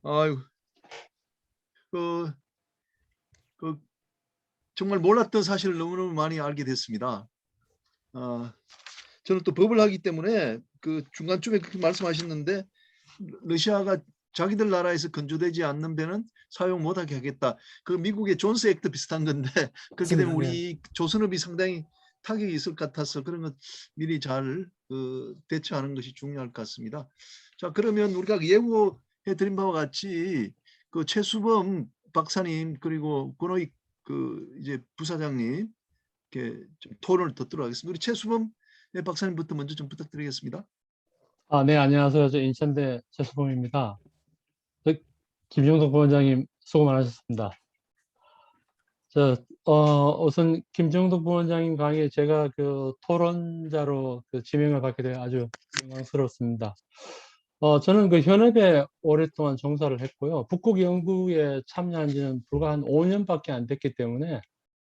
아유, 그, 그 정말 몰랐던 사실을 너무너무 많이 알게 됐습니다. 저는 또 법을 하기 때문에 그 중간쯤에 그렇게 말씀하셨는데 러시아가 자기들 나라에서 건조되지 않는 배는 사용 못하게 하겠다. 그 미국의 존스 액트 비슷한 건데 그렇게 되면 맞습니다. 네. 우리 조선업이 상당히 타격이 있을 것 같아서 그런 것 미리 잘 대처하는 것이 중요할 것 같습니다. 자, 그러면 우리가 예고해 드린 바와 같이 그 최수범 박사님 그리고 권호익 그 이제 부사장님 이렇게 좀 토론을 듣도록 하겠습니다. 우리 최수범 박사님부터 먼저 좀 부탁드리겠습니다. 네, 안녕하세요. 저 인천대 최수범입니다. 저, 김종덕 부원장님 수고 많으셨습니다. 우선 김종덕 부원장님 강의에 제가 그 토론자로 그 지명을 받게 되어 아주 영광스럽습니다. 저는 그 현업에 오랫동안 종사를 했고요. 북극 연구에 참여한 지는 불과 한 5년밖에 안 됐기 때문에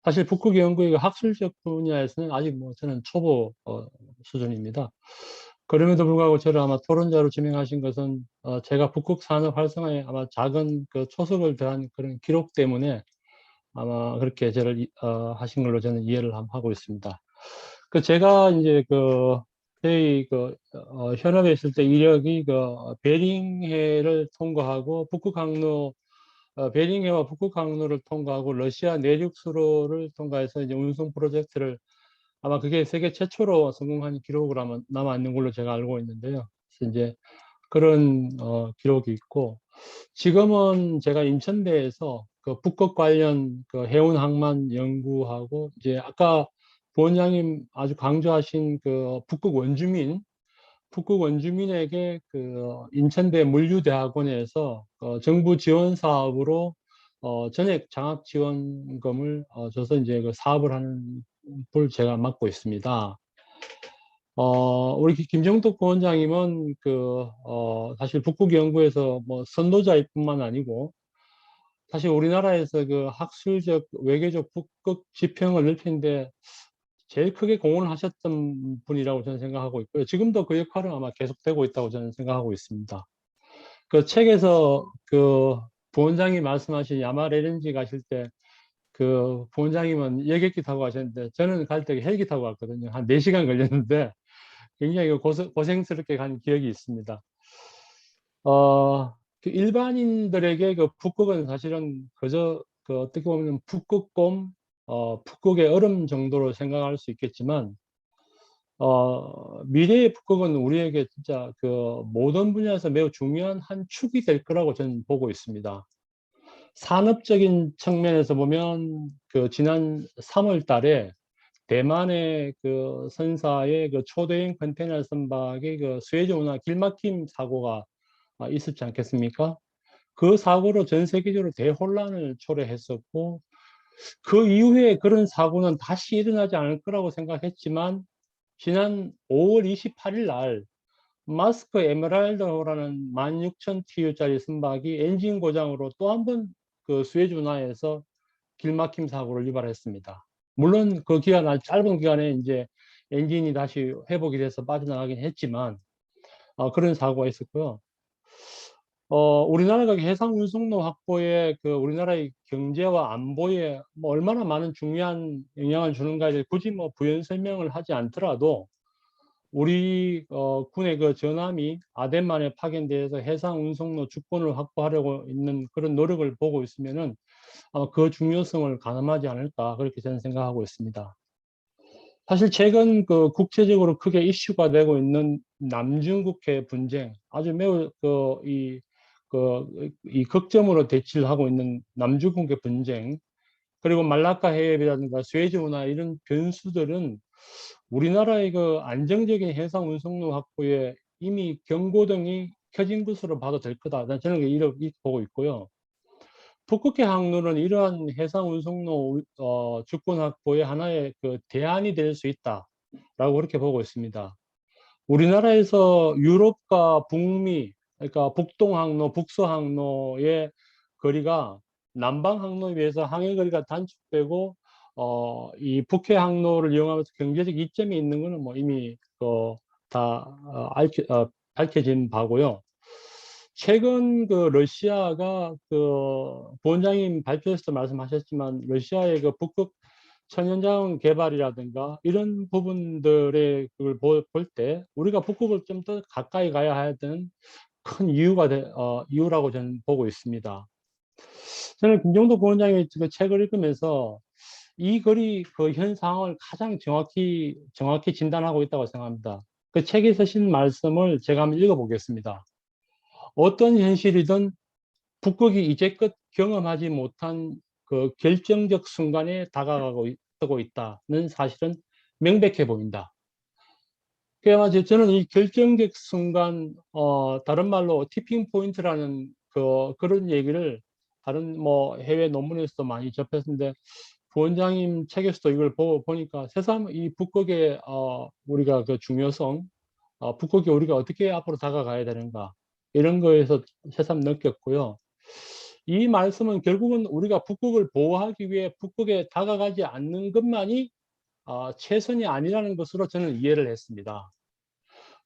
사실 북극 연구의 학술적 분야에서는 아직 뭐 저는 초보 수준입니다. 그럼에도 불구하고 저를 아마 토론자로 지명하신 것은 제가 북극 산업 활성화에 아마 작은 그 초석을 더한 그런 기록 때문에 아마 그렇게 저를 하신 걸로 저는 이해를 하고 있습니다. 그 제가 이제 그 저희 그 현업에 있을 때 이력이 그 베링해를 통과하고 북극 항로 베링해와 북극 항로를 통과하고 러시아 내륙 수로를 통과해서 이제 운송 프로젝트를 아마 그게 세계 최초로 성공한 기록으로 아마 남아있는 걸로 제가 알고 있는데요. 그래서 이제 그런 기록이 있고 지금은 제가 인천대에서 그 북극 관련 그 해운 항만 연구하고 이제 아까 부원장님 아주 강조하신 그 북극 원주민에게 그 인천대 물류대학원에서 정부 지원 사업으로 전액 장학 지원금을 줘서 이제 그 사업을 하는 걸 제가 맡고 있습니다. 우리 김정덕 부원장님은 사실 북극 연구에서 뭐 선도자일 뿐만 아니고 사실 우리나라에서 그 학술적, 외교적 북극 지평을 넓히는데 제일 크게 공헌을 하셨던 분이라고 저는 생각하고 있고요. 지금도 그 역할은 아마 계속되고 있다고 저는 생각하고 있습니다. 그 책에서 그 부원장이 말씀하신 야말 LNG 가실 때 그 부원장님은 여객기 타고 가셨는데 저는 갈 때 헬기 타고 갔거든요. 한 4시간 걸렸는데 굉장히 고생스럽게 간 기억이 있습니다. 그 일반인들에게 그 북극은 사실은 그저 그 어떻게 보면 북극곰, 북극의 얼음 정도로 생각할 수 있겠지만, 미래의 북극은 우리에게 진짜 그 모든 분야에서 매우 중요한 한 축이 될 거라고 저는 보고 있습니다. 산업적인 측면에서 보면 그 지난 3월 달에 대만의 그 선사의 그 초대형 컨테이너 선박의 그 수에즈 운하 길막힘 사고가 있었지 않겠습니까? 그 사고로 전 세계적으로 대혼란을 초래했었고 그 이후에 그런 사고는 다시 일어나지 않을 거라고 생각했지만 지난 5월 28일 날 마스크 에메랄드호라는 16,000TU짜리 선박이 엔진 고장으로 또 한 번 그 수에즈 운하에서 길막힘 사고를 유발했습니다. 물론 그 기간 아주 짧은 기간에 이제 엔진이 다시 회복이 돼서 빠져나가긴 했지만 그런 사고가 있었고요. 우리나라가 해상 운송로 확보에 그 우리나라의 경제와 안보에 뭐 얼마나 많은 중요한 영향을 주는가에 대해 굳이 뭐 부연 설명을 하지 않더라도 우리 군의 그 전함이 아덴만에 파견돼서 해상 운송로 주권을 확보하려고 있는 그런 노력을 보고 있으면은 그 중요성을 가늠하지 않을까 그렇게 저는 생각하고 있습니다. 사실 최근 그 국제적으로 크게 이슈가 되고 있는 남중국해 분쟁, 아주 매우 이 극점으로 대치를 하고 있는 남중국해 분쟁, 그리고 말라카 해협이라든가 수에즈 운하 이런 변수들은 우리나라의 그 안정적인 해상 운송로 확보에 이미 경고등이 켜진 것으로 봐도 될 거다. 저는 이렇게 보고 있고요. 북극해 항로는 이러한 해상 운송로 주권 확보의 하나의 그 대안이 될 수 있다라고 그렇게 보고 있습니다. 우리나라에서 유럽과 북미, 그러니까 북동 항로, 북서 항로의 거리가 남방 항로에 비해서 항해 거리가 단축되고 이 북해 항로를 이용하면서 경제적 이점이 있는 것은 뭐 이미 다 밝혀진 바고요. 최근 그 러시아가 그 부원장님 발표에서도 말씀하셨지만 러시아의 그 북극 천연자원 개발이라든가 이런 부분들의 그걸 볼 때 우리가 북극을 좀 더 가까이 가야 하는 큰 이유라고 저는 보고 있습니다. 저는 김종도 부원장의 그 책을 읽으면서 이 글이 그 현 상황을 가장 정확히 진단하고 있다고 생각합니다. 그 책에 쓰신 말씀을 제가 한번 읽어보겠습니다. 어떤 현실이든 북극이 이제껏 경험하지 못한 그 결정적 순간에 다가가고 있다는 사실은 명백해 보인다. 그래서 저는 이 결정적 순간, 다른 말로 티핑 포인트라는 그런 얘기를 다른 뭐 해외 논문에서도 많이 접했는데 부원장님 책에서도 이걸 보니까 새삼 이 북극의 우리가 그 중요성, 북극이 우리가 어떻게 앞으로 다가가야 되는가 이런 거에서 새삼 느꼈고요. 이 말씀은 결국은 우리가 북극을 보호하기 위해 북극에 다가가지 않는 것만이 최선이 아니라는 것으로 저는 이해를 했습니다.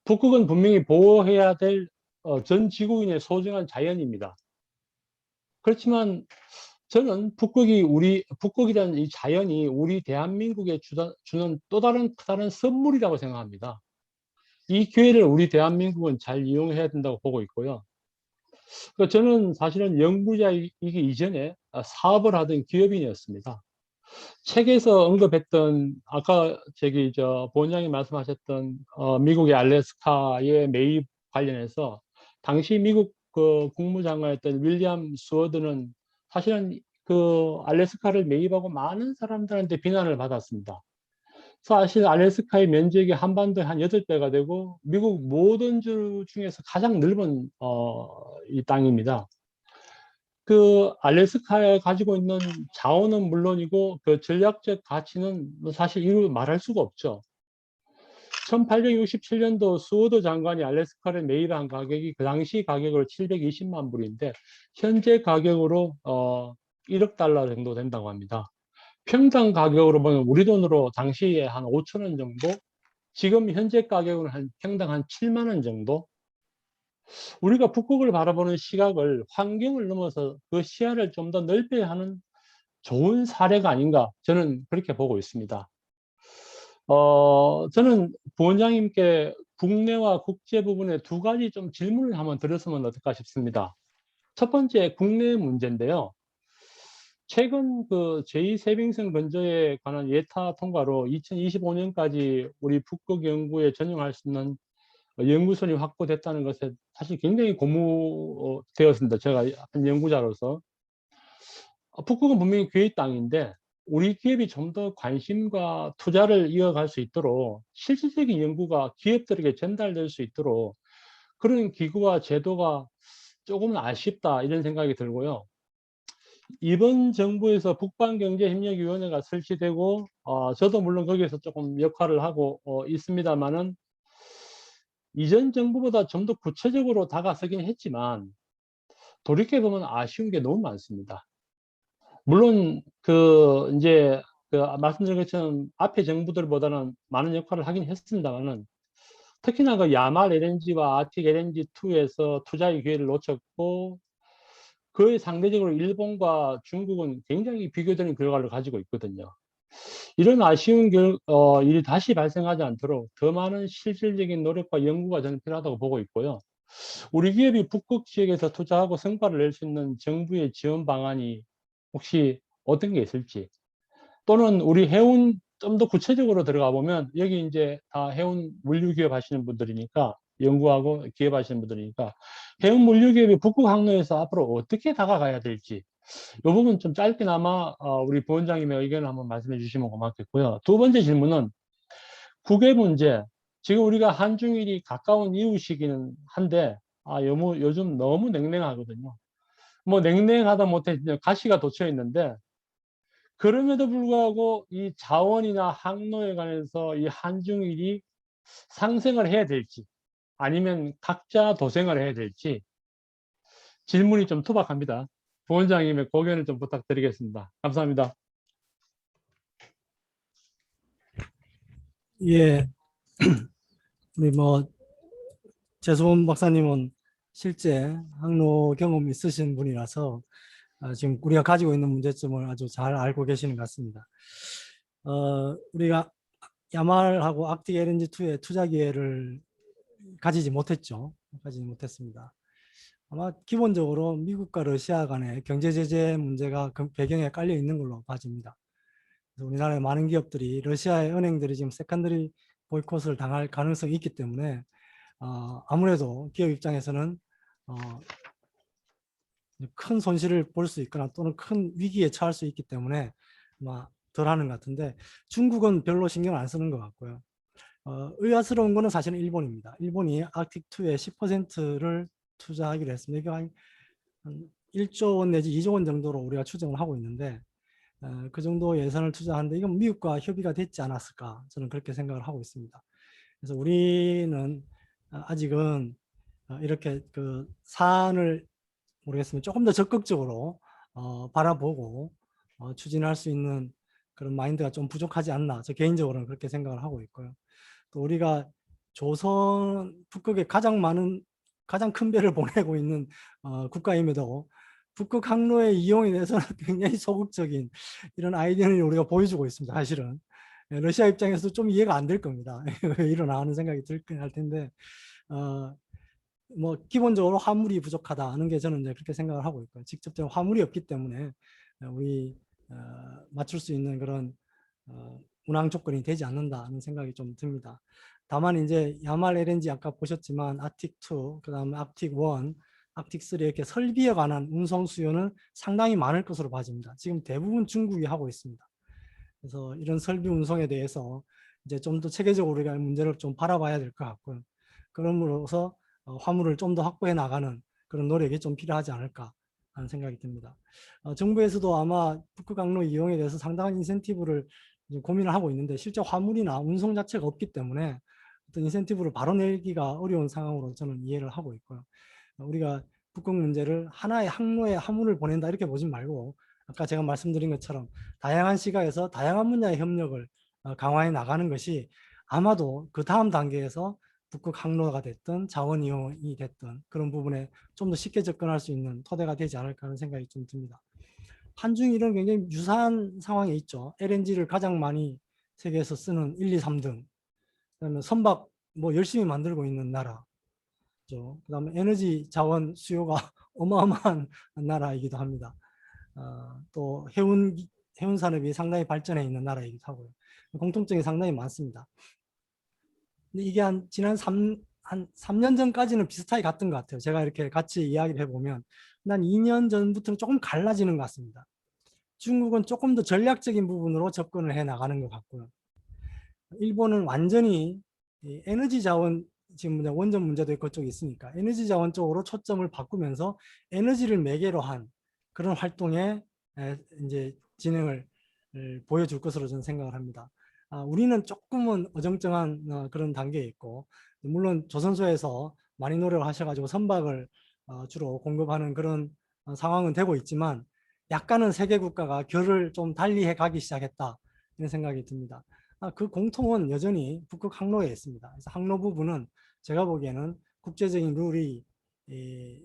북극은 분명히 보호해야 될 전 지구인의 소중한 자연입니다. 그렇지만 저는 북극이라는 이 자연이 우리 대한민국에 주는 또 다른 선물이라고 생각합니다. 이 기회를 우리 대한민국은 잘 이용해야 된다고 보고 있고요. 저는 사실은 연구자이기 이전에 사업을 하던 기업인이었습니다. 책에서 언급했던 아까 부원장이 말씀하셨던 미국의 알래스카의 매입 관련해서 당시 미국 그 국무장관이었던 윌리엄 스워드는 사실은 그 알래스카를 매입하고 많은 사람들한테 비난을 받았습니다. 사실 알래스카의 면적이 한반도의 한 8배가 되고 미국 모든 주 중에서 가장 넓은 이 땅입니다. 그 알래스카에 가지고 있는 자원은 물론이고 그 전략적 가치는 사실 이루 말할 수가 없죠. 1867년도 스워드 장관이 알래스카를 매입한 가격이 그 당시 가격으로 720만 불인데 현재 가격으로 1억 달러 정도 된다고 합니다. 평당 가격으로 보면 우리 돈으로 당시에 한 5천 원 정도, 지금 현재 가격은 한 평당 한 7만 원 정도. 우리가 북극을 바라보는 시각을 환경을 넘어서 그 시야를 좀 더 넓혀야 하는 좋은 사례가 아닌가 저는 그렇게 보고 있습니다. 저는 부원장님께 국내와 국제 부분에 두 가지 좀 질문을 한번 드렸으면 어떨까 싶습니다. 첫 번째 국내 문제인데요. 최근 그 제2세빙선 건조에 관한 예타 통과로 2025년까지 우리 북극 연구에 전용할 수 있는 연구선이 확보됐다는 것에 사실 굉장히 고무되었습니다. 제가 한 연구자로서. 북극은 분명히 기회의 땅인데 우리 기업이 좀 더 관심과 투자를 이어갈 수 있도록 실질적인 연구가 기업들에게 전달될 수 있도록 그런 기구와 제도가 조금은 아쉽다 이런 생각이 들고요. 이번 정부에서 북방경제협력위원회가 설치되고 저도 물론 거기에서 조금 역할을 하고 있습니다만은 이전 정부보다 좀 더 구체적으로 다가서긴 했지만 돌이켜보면 아쉬운 게 너무 많습니다. 물론 이제 말씀드린 것처럼 앞에 정부들보다는 많은 역할을 하긴 했습니다만은 특히나 그 야말 LNG와 아틱 LNG2에서 투자의 기회를 놓쳤고 그에 상대적으로 일본과 중국은 굉장히 비교되는 결과를 가지고 있거든요. 이런 아쉬운 일이 다시 발생하지 않도록 더 많은 실질적인 노력과 연구가 저는 필요하다고 보고 있고요. 우리 기업이 북극 지역에서 투자하고 성과를 낼 수 있는 정부의 지원 방안이 혹시 어떤 게 있을지, 또는 우리 해운 좀 더 구체적으로 들어가 보면 여기 이제 다 해운 물류 기업 하시는 분들이니까 연구하고 기업 하시는 분들이니까 해운 물류 기업이 북극 항로에서 앞으로 어떻게 다가가야 될지 이 부분 좀 짧게나마 우리 부원장님의 의견을 한번 말씀해 주시면 고맙겠고요. 두 번째 질문은 국외 문제. 지금 우리가 한중일이 가까운 이웃이기는 한데 요즘 너무 냉랭하거든요. 뭐 냉랭하다 못해 가시가 돋쳐 있는데 그럼에도 불구하고 이 자원이나 항로에 관해서 이 한중일이 상생을 해야 될지 아니면 각자 도생을 해야 될지 질문이 좀 투박합니다. 부원장님의 고견을 좀 부탁드리겠습니다. 감사합니다. 예, 우리 뭐 재수원 박사님은 실제 항로 경험이 있으신 분이라서 지금 우리가 가지고 있는 문제점을 아주 잘 알고 계시는 것 같습니다. 우리가 야말하고 아크틱 LNG2의 투자 기회를 가지지 못했죠. 가지지 못했습니다. 아마 기본적으로 미국과 러시아 간의 경제 제재 문제가 그 배경에 깔려 있는 걸로 봐집니다. 그래서 우리나라의 많은 기업들이 러시아의 은행들이 지금 세컨더리 보이콧을 당할 가능성이 있기 때문에 아무래도 기업 입장에서는 큰 손실을 볼 수 있거나 또는 큰 위기에 처할 수 있기 때문에 아마 덜 하는 것 같은데, 중국은 별로 신경 안 쓰는 것 같고요. 의아스러운 거는 사실은 일본입니다. 일본이 아크틱2의 10%를 투자하기로 했습니다. 이게 한 1조 원 내지 2조 원 정도로 우리가 추정을 하고 있는데, 그 정도 예산을 투자하는데 이건 미국과 협의가 됐지 않았을까, 저는 그렇게 생각을 하고 있습니다. 그래서 우리는 아직은 이렇게 그 사안을 모르겠으면 조금 더 적극적으로 바라보고 추진할 수 있는 그런 마인드가 좀 부족하지 않나, 저 개인적으로는 그렇게 생각을 하고 있고요. 또 우리가 조선 북극에 가장 큰 배를 보내고 있는 국가임에도 북극 항로의 이용에 대해서는 굉장히 소극적인 이런 아이디어를 우리가 보여주고 있습니다. 사실은 러시아 입장에서도 좀 이해가 안 될 겁니다. 왜 이러나 하는 생각이 들긴 할 텐데, 뭐 기본적으로 화물이 부족하다는 게 저는 이제 그렇게 생각을 하고 있고요. 직접적인 화물이 없기 때문에 우리 맞출 수 있는 그런 운항 조건이 되지 않는다는 생각이 좀 듭니다. 다만 이제 야말 LNG 아까 보셨지만 아틱2, 그다음에 아틱1, 아틱3 이렇게 설비에 관한 운송 수요는 상당히 많을 것으로 봐집니다. 지금 대부분 중국이 하고 있습니다. 그래서 이런 설비 운송에 대해서 이제 좀 더 체계적으로 우리가 문제를 좀 바라봐야 될 것 같고요. 그럼으로써 화물을 좀 더 확보해 나가는 그런 노력이 좀 필요하지 않을까 하는 생각이 듭니다. 정부에서도 아마 북극 항로 이용에 대해서 상당한 인센티브를 고민을 하고 있는데, 실제 화물이나 운송 자체가 없기 때문에 어떤 인센티브를 바로 내기가 어려운 상황으로 저는 이해를 하고 있고요. 우리가 북극 문제를 하나의 항로에 화물을 보낸다 이렇게 보지 말고, 아까 제가 말씀드린 것처럼 다양한 시각에서 다양한 분야의 협력을 강화해 나가는 것이 아마도 그 다음 단계에서 북극 항로가 됐든 자원 이용이 됐든 그런 부분에 좀 더 쉽게 접근할 수 있는 토대가 되지 않을까 하는 생각이 좀 듭니다. 한중이 이런 굉장히 유사한 상황에 있죠. LNG를 가장 많이 세계에서 쓰는 1, 2, 3등. 그다음에 선박 뭐 열심히 만들고 있는 나라. 그다음에 에너지 자원 수요가 어마어마한 나라이기도 합니다. 또 해운 산업이 상당히 발전해 있는 나라이기도 하고요. 공통점이 상당히 많습니다. 근데 이게 지난 3년 전까지는 비슷하게 갔던 것 같아요. 제가 이렇게 같이 이야기를 해보면 난 2년 전부터는 조금 갈라지는 것 같습니다. 중국은 조금 더 전략적인 부분으로 접근을 해 나가는 것 같고요. 일본은 완전히 에너지 자원, 지금 원전 문제도 그쪽에 있으니까 에너지 자원 쪽으로 초점을 바꾸면서 에너지를 매개로 한 그런 활동에 이제 진행을 보여줄 것으로 저는 생각을 합니다. 우리는 조금은 어정쩡한 그런 단계에 있고, 물론 조선소에서 많이 노력을 하셔가지고 선박을 주로 공급하는 그런 상황은 되고 있지만, 약간은 세계 국가가 결을 좀 달리해 가기 시작했다 이런 생각이 듭니다. 그 공통은 여전히 북극 항로에 있습니다. 그래서 항로 부분은 제가 보기에는 국제적인 룰이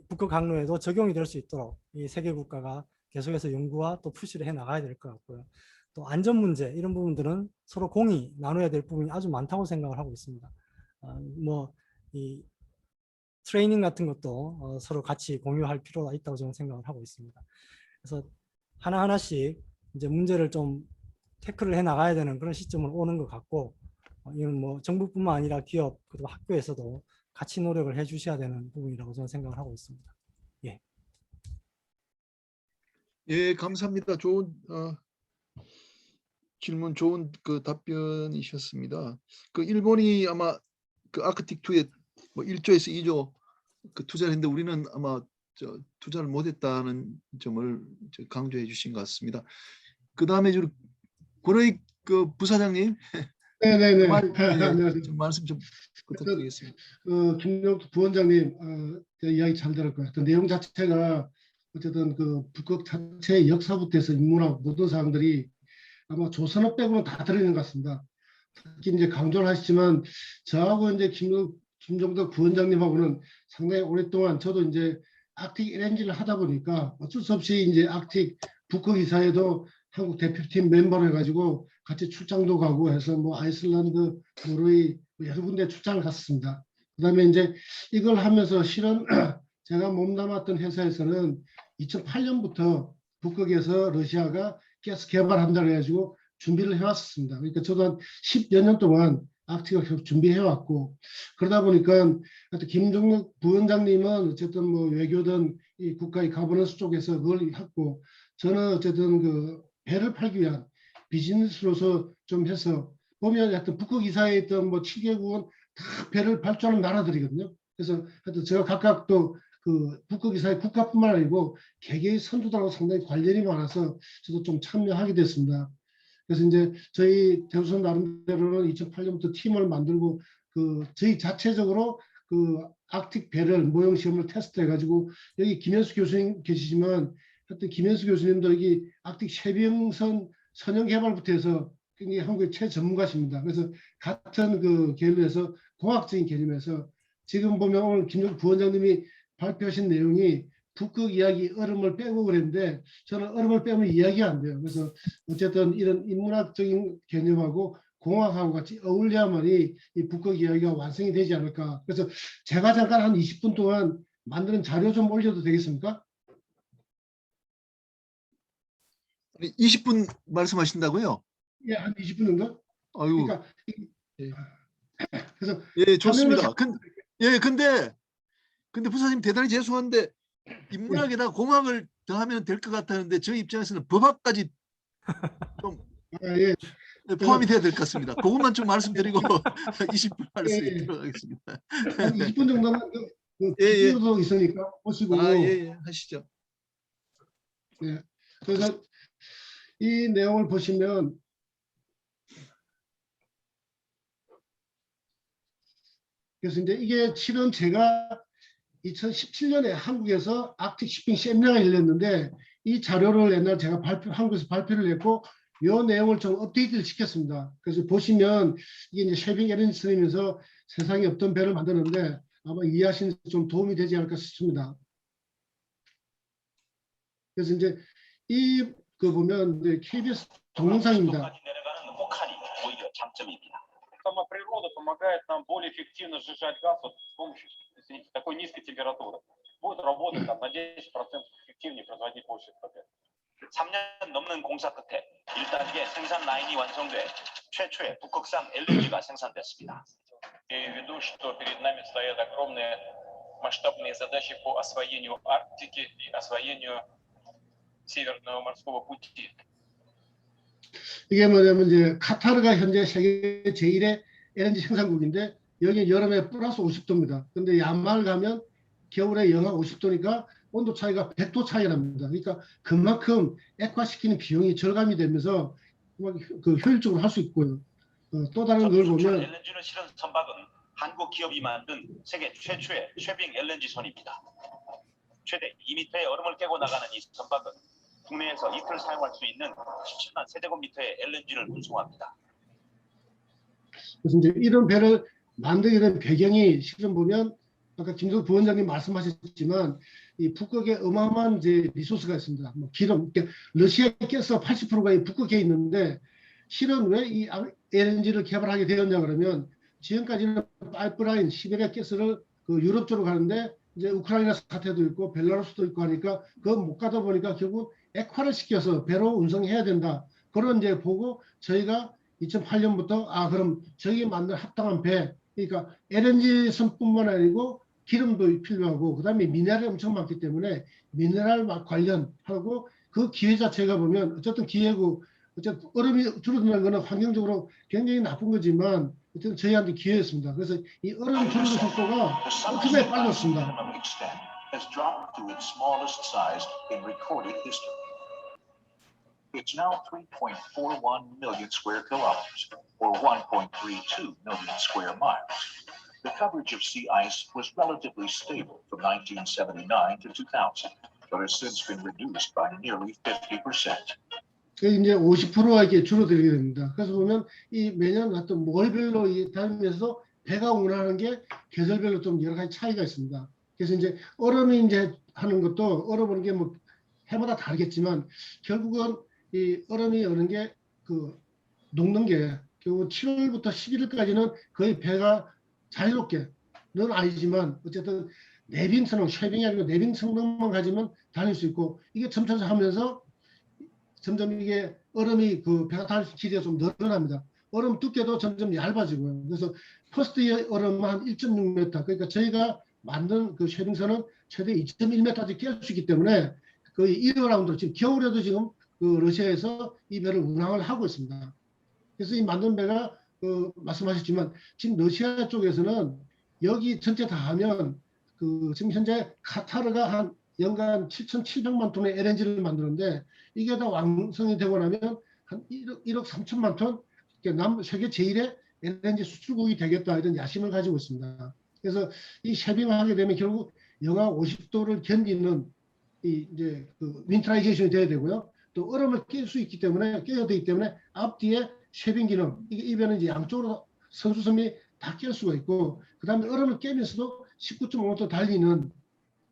북극 항로에도 적용이 될 수 있도록 이 세계 국가가 계속해서 연구와 또 푸시를 해 나가야 될 것 같고요. 또 안전 문제 이런 부분들은 서로 공히 나눠야 될 부분이 아주 많다고 생각을 하고 있습니다. 이 트레이닝 같은 것도 서로 같이 공유할 필요가 있다고 저는 생각을 하고 있습니다. 그래서 하나하나씩 이제 문제를 좀 태클을 해 나가야 되는 그런 시점은 오는 것 같고, 이건 뭐 정부뿐만 아니라 기업 그리고 학교에서도 같이 노력을 해 주셔야 되는 부분이라고 저는 생각을 하고 있습니다. 예. 예, 감사합니다. 좋은 질문, 좋은 그 답변이셨습니다. 그 일본이 아마 그 아크틱2에 뭐 1조에서 2조 그 투자를 했는데 우리는 아마 투자를 못했다는 점을 강조해 주신 것 같습니다. 그 다음에 권의 그 부사장님, 네네네. 안녕하세요. 좀 말씀 좀 부탁드리겠습니다. 김영두 부원장님 이야기 잘 들었고요. 그 내용 자체가 어쨌든 그 북극 자체의 역사부터 해서 인문학 모든 사람들이 아마 조선업 빼고는 다 들어있는 것 같습니다. 특히 이제 강조를 하시지만 저하고 이제 김종덕 부원장님하고는 상당히 오랫동안 저도 이제 아틱 LNG를 하다 보니까 어쩔 수 없이 이제 아틱 북극 이사회도 한국 대표팀 멤버로 해가지고 같이 출장도 가고 해서 뭐 아이슬란드, 노르웨이 뭐 여러 군데 출장을 갔습니다. 그다음에 이제 이걸 하면서 실은 제가 몸담았던 회사에서는 2008년부터 북극에서 러시아가 가스 개발한다고 해가지고 준비를 해왔습니다. 그러니까 저도 한 10여 년 동안 아틱을 계속 준비해왔고 그러다 보니까 하여튼 김종국 부원장님은 어쨌든 뭐 외교든 이 국가의 가버넌스 쪽에서 그걸 했고 저는 어쨌든 그 배를 팔기 위한 비즈니스로서 좀 해서 보면 하여튼 북극 이사회에 있던 뭐 7개국은 다 배를 발주하는 나라들이거든요. 그래서 하여튼 제가 각각 또 그 북극 이사회 국가뿐만 아니고 개개의 선두들하고 상당히 관련이 많아서 저도 좀 참여하게 됐습니다. 그래서 이제 저희 대우선 나름대로는 2008년부터 팀을 만들고 그 저희 자체적으로 그 아틱 배럴 모형 시험을 테스트해가지고 여기 김현수 교수님 계시지만 하여튼 김현수 교수님도 여기 아틱 쉐빙선 선형 개발부터 해서 굉장히 한국의 최전문가십니다. 그래서 같은 그 계열에서 공학적인 개념에서 지금 보면 오늘 김종국 부원장님이 발표하신 내용이 북극 이야기 얼음을 빼고 그랬는데 저는 얼음을 빼면 이야기가 안 돼요. 그래서 어쨌든 이런 인문학적인 개념하고 공학하고 같이 어울려야만이 이 북극 이야기가 완성이 되지 않을까. 그래서 제가 잠깐 한 20분 동안 만드는 자료 좀 올려도 되겠습니까? 20분 말씀하신다고요? 예, 한 20분 정도? 아유, 그러니까 예. 그래서 예, 좋습니다. 화면을 예, 근데 부사님 대단히 죄송한데 인문학에다 공학을 더하면 될 것 같았는데 저희 입장에서는 법학까지 좀 예, 포함이 돼야 될 것 같습니다. 그것만 좀 말씀드리고 20분 말씀에 예. 들어가겠습니다. 한 20분 정도는 그 예, 예. 비디오도 있으니까 보시고 예, 하시죠. 예. 그래서 이 내용을 보시면 그래서 이제 이게 실은 제가 2017년에 한국에서 아틱 shipping 세미나가 열렸는데 이 자료를 옛날 제가 한국에서 발표를 했고 이 내용을 좀 업데이트를 시켰습니다. 그래서 보시면 이게 이제 쉐빙 LNG 선이면서 세상에 없던 배를 만드는데 아마 이해하시는 데 좀 도움이 되지 않을까 싶습니다. 그래서 이제 그 보면 이제 KBS 동영상입니다. 내려가는 혹한이 오히려 장점입니다. Сама природа помогает нам более эффективно сжижать газ вот с помощью, извините, такой низкой температуры. Будет работать там, на 10% эффективнее производить больше КП. 3년 넘는 공사 끝에 1단계 생산 라인이 완성돼 최초의 북극산 LNG가 생산됐습니다. И ввиду, что перед нами стоят огромные масштабные задачи по освоению Арктики и освоению Северного морского пути. 이게 뭐냐면 이제 카타르가 현재 세계 제1의 LNG 생산국인데 여기 여름에 플러스 50도입니다. 근데 야말 가면 겨울에 영하 50도니까 온도 차이가 100도 차이 납니다. 그러니까 그만큼 액화시키는 비용이 절감이 되면서 그 효율적으로 할 수 있고요. 또 다른 걸 보면 LNG를 실은 선박은 한국 기업이 만든 세계 최초의 쉐빙 LNG 선입니다. 최대 2m의 얼음을 깨고 나가는 이 선박은 국내에서 이틀 사용할 수 있는 17만 세제곱미터의 LNG를 운송합니다. 그래서 이제 이런 배를 만들게 된 배경이 실은 보면 아까 김종국 부원장님 말씀하셨지만 이 북극에 어마어마한 이제 리소스가 있습니다. 뭐 기름, 그러니까 러시아 가스가 80%가 이 북극에 있는데 실은 왜 이 LNG를 개발하게 되었냐 그러면 지금까지는 파이프라인 시베리아 가스를 그 유럽 쪽으로 가는데 이제 우크라이나 사태도 있고 벨라루스도 있고 하니까 그거 못 가다 보니까 결국 액화를 시켜서 배로 운송해야 된다. 그런 이제 보고 저희가 2008년부터 그럼 저희에 맞는 합당한 배, 그러니까 LNG 선뿐만 아니고 기름도 필요하고 그다음에 미네랄이 엄청 많기 때문에 미네랄 관련하고 그 기회 자체가 보면 어쨌든 기회고 어쨌든 얼음이 줄어드는 거는 환경적으로 굉장히 나쁜 거지만 어쨌든 저희한테 기회였습니다. 그래서 이 얼음 줄어드는 속도가 엄청나게 빨랐습니다. has dropped to its smallest size in recorded history. It's now 3.41 million square kilometers, or 1.32 million square miles. The coverage of sea ice was relatively stable from 1979 to 2000, but has since been reduced by nearly 50%. 이제 50%가 이렇게 줄어들게 됩니다. 그래서 보면 이 매년 어떤 월별로 다니면서 배가 운하는 게 계절별로 좀 여러 가지 차이가 있습니다. 그래서 이제 얼음이 이제 하는 것도 얼어보는 게 뭐 해마다 다르겠지만 결국은 이 얼음이 어는 게 그 녹는 게 결국 7월부터 11월까지는 거의 배가 자유롭게는 아니지만 어쨌든 내빙 성능, 쉐빙이 아니고 내빙 성능만 가지면 다닐 수 있고 이게 점차 하면서 점점 이게 얼음이 그 배가 다닐 수 길이가 좀 늘어납니다. 얼음 두께도 점점 얇아지고요. 그래서 퍼스트 이어 얼음은 한 1.6m. 그러니까 저희가 만든 그 쉐빙선은 최대 2.1m까지 깰 수 있기 때문에 거의 1라운드 지금 겨울에도 지금 그 러시아에서 이 배를 운항을 하고 있습니다. 그래서 이 만든 배가 그 말씀하셨지만 지금 러시아 쪽에서는 여기 전체 다 하면 그 지금 현재 카타르가 한 연간 7,700만 톤의 LNG를 만드는데 이게 다 완성이 되고 나면 한 1억 3천만 톤 세계 제1의 LNG 수출국이 되겠다 이런 야심을 가지고 있습니다. 그래서 이 쉐빙을 하게 되면 결국 영하 50도를 견디는 이 이제 그 윈트라이제이션이 돼야 되고요. 또 얼음을 깰 수 있기 때문에 깨야 되기 때문에 앞뒤에 쉐빙 기능 이 배는 이제 양쪽으로 선수섬이 다 깰 수가 있고 그다음에 얼음을 깨면서도 19.5m 달리는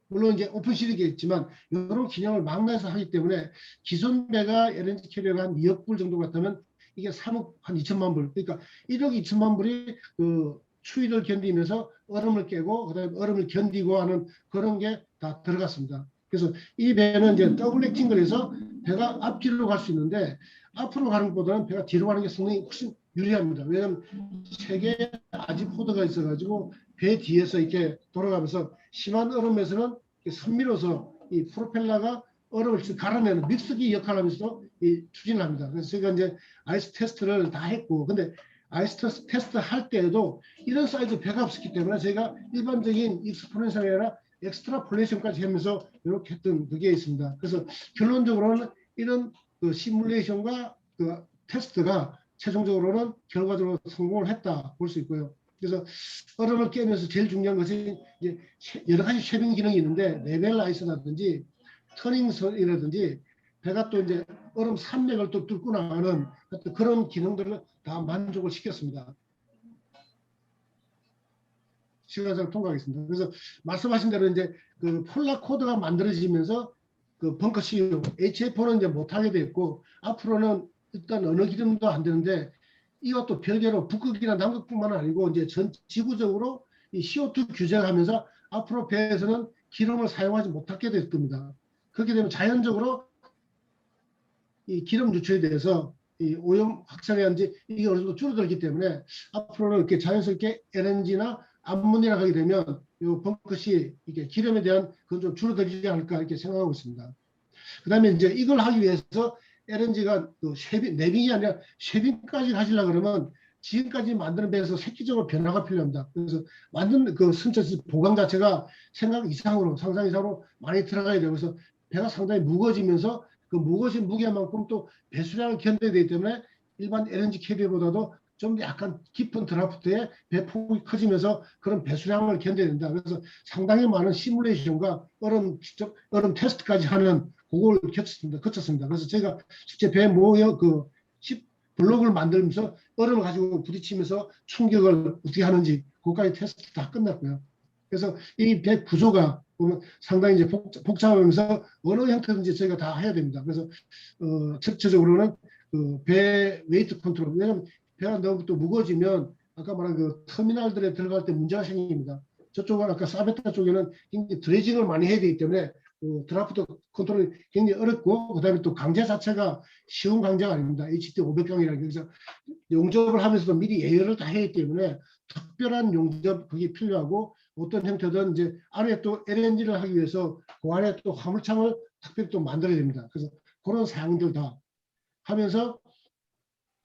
물론 이제 오픈 시리겠지만 이런 기능을 망라해서 하기 때문에 기존 배가 LNG 캐리어가 한 2억 불 정도 같다면 이게 3억 한 2천만 불 그러니까 1억 2천만 불이 그 추위를 견디면서 얼음을 깨고 그다음에 얼음을 견디고 하는 그런 게 다 들어갔습니다. 그래서 이 배는 이제 더블 액팅을 해서 배가 앞뒤로 갈 수 있는데 앞으로 가는 것보다는 배가 뒤로 가는 게 상당히 훨씬 유리합니다. 왜냐하면 세 개의 아지포드가 있어가지고 배 뒤에서 이렇게 돌아가면서 심한 얼음에서는 선미로서 이 프로펠러가 얼음을 갈아내는 믹스기 역할을 하면서 이 추진을 합니다. 그래서 저희가 이제 아이스 테스트를 다 했고 근데 아이스 테스트 할 때에도 이런 사이즈 배가 없었기 때문에 저희가 일반적인 익스포넨셜이 아니라 엑스트라폴레이션까지 하면서 이렇게 했던 그게 있습니다. 그래서 결론적으로는 이런 그 시뮬레이션과 그 테스트가 최종적으로는 결과적으로 성공을 했다 볼 수 있고요. 그래서 얼음을 깨면서 제일 중요한 것이 이제 여러 가지 쉐빙 기능이 있는데 레벨 아이스라든지 터닝선이라든지 배가 또 이제 얼음 산맥을 또 뚫고 나가는 그런 기능들을 다 만족을 시켰습니다. 시간상 통과하겠습니다. 그래서 말씀하신 대로 이제 그 폴라 코드가 만들어지면서 그 벙커 CU, HFO는 이제 못하게 됐고 앞으로는 일단 어느 기름도 안 되는데 이것도 별개로 북극이나 남극뿐만 아니고 이제 전 지구적으로 이 CO2 규제를 하면서 앞으로 배에서는 기름을 사용하지 못하게 될 겁니다. 그렇게 되면 자연적으로 이 기름 유출에 대해서 이 오염 확산이라든지 이게 어느 정도 줄어들기 때문에 앞으로는 이렇게 자연스럽게 LNG나 암모니아가 하게 되면 이 벙커시 이게 기름에 대한 그건 좀 줄어들지 않을까 이렇게 생각하고 있습니다. 그다음에 이제 이걸 하기 위해서 LNG가 그 쉐빙, 내빙이 아니라 쉐빙까지 하시려 그러면 지금까지 만드는 배에서 획기적으로 변화가 필요합니다. 그래서 만든 그 선체 보강 자체가 생각 이상으로 상상 이상으로 많이 들어가야 되고 그래서 배가 상당히 무거워지면서 그 무거워진 무게만큼 또 배수량을 견뎌야 되기 때문에 일반 LNG 캐리어보다도 좀 약간 깊은 드라프트에 배폭이 커지면서 그런 배수량을 견뎌야 된다. 그래서 상당히 많은 시뮬레이션과 얼음 테스트까지 하는 그걸 거쳤습니다. 그래서 제가 실제 배 모여 그 블록을 만들면서 얼음을 가지고 부딪히면서 충격을 어떻게 하는지 그것까지 테스트 다 끝났고요. 그래서 이 배 구조가 보면 상당히 이제 복잡하면서 어느 형태든지 저희가 다 해야 됩니다. 그래서 전체적으로는 그 배 웨이트 컨트롤 왜냐하면 배가 너무 또 무거워지면 아까 말한 그 터미널들에 들어갈 때 문제가 생깁니다. 저쪽은 아까 사베타 쪽에는 굉장히 드레징을 많이 해야 되기 때문에 그 드라프트 컨트롤이 굉장히 어렵고 그다음에 또 강제 자체가 쉬운 강제가 아닙니다. HT 500강이라는 게 그래서 용접을 하면서도 미리 예열을 다 해야 하기 때문에 특별한 용접 그게 필요하고 어떤 형태든 이제 안에 또 LNG를 하기 위해서 그 안에 또 화물창을 특별히 또 만들어야 됩니다. 그래서 그런 사항들 다 하면서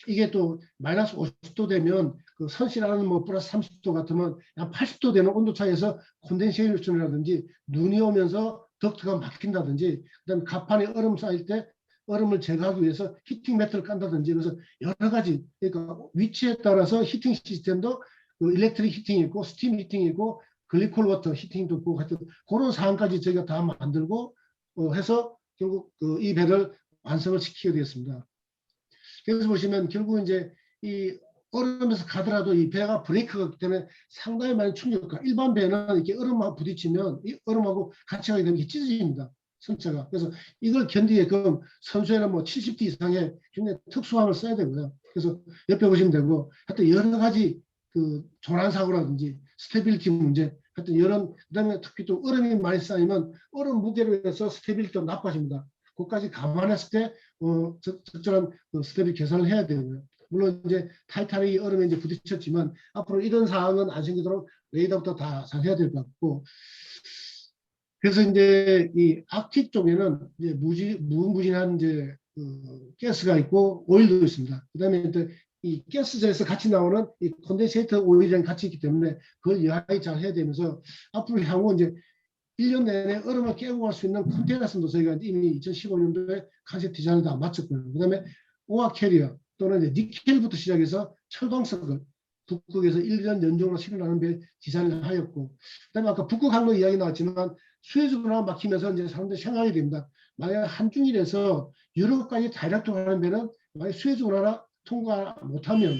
이게 또 마이너스 50도 되면 그 선실하는 뭐 플러스 30도 같으면 한 80도 되는 온도 차이에서 콘덴세이션이라든지 눈이 오면서 덕트가 막힌다든지 그다음에 갑판에 얼음 쌓일 때 얼음을 제거하기 위해서 히팅 매트를 깐다든지 그래서 여러 가지 그러니까 위치에 따라서 히팅 시스템도 그 일렉트릭 히팅이 있고 스팀 히팅이 있고 글리콜 워터 히팅도 있고 하여튼 그런 사항까지 저희가 다 만들고 해서 결국 그 이 배를 완성을 시키게 되었습니다. 그래서 보시면 결국 이제 이 얼음에서 가더라도 이 배가 브레이크가 있기 때문에 상당히 많이 충격과 일반 배는 이렇게 얼음하고 부딪히면 이 얼음하고 같이 가게 되면 이게 찢어집니다. 선체가. 그래서 이걸 견디게끔 선수에는 뭐 70대 이상의 굉장히 특수함을 써야 되고요. 그래서 옆에 보시면 되고 하여튼 여러 가지 그 조난 사고라든지 스테빌리티 문제 하여튼 이런 그다음에 특히 또 얼음이 많이 쌓이면 얼음 무게로 해서 스테빌리티가 나빠집니다. 그것까지 감안했을 때 적절한 그 스테빌리티 계산을 해야 되고요. 물론 이제 타이타닉이 얼음에 이제 부딪혔지만 앞으로 이런 상황은 안 생기도록 레이더부터 다 잘 해야 될 것 같고 그래서 이제 이 아크틱 쪽에는 이제 무궁무진한 이제 그 가스가 있고 오일도 있습니다. 그다음에 이 가스전에서 같이 나오는 이 콘덴세이터 오일이랑 같이 있기 때문에 그걸 여하히 잘 해야 되면서 앞으로 향후 이제 1년 내내 얼음을 깨고 갈 수 있는 컨테이너선도 저희가 이미 2015년도에 컨셉 디자인을 다 마쳤고요. 그다음에 오아 캐리어 또는 이제 니켈부터 시작해서 철광석을 북극에서 1년 연중으로 실현하는 배 디자인을 하였고, 그다음에 아까 북극 항로 이야기 나왔지만 수에즈가 막히면서 이제 사람들이 생각이 됩니다. 만약 한중일에서 유럽까지 다이렉트 가는 배는 만약 수에즈 운하나 통과 못하면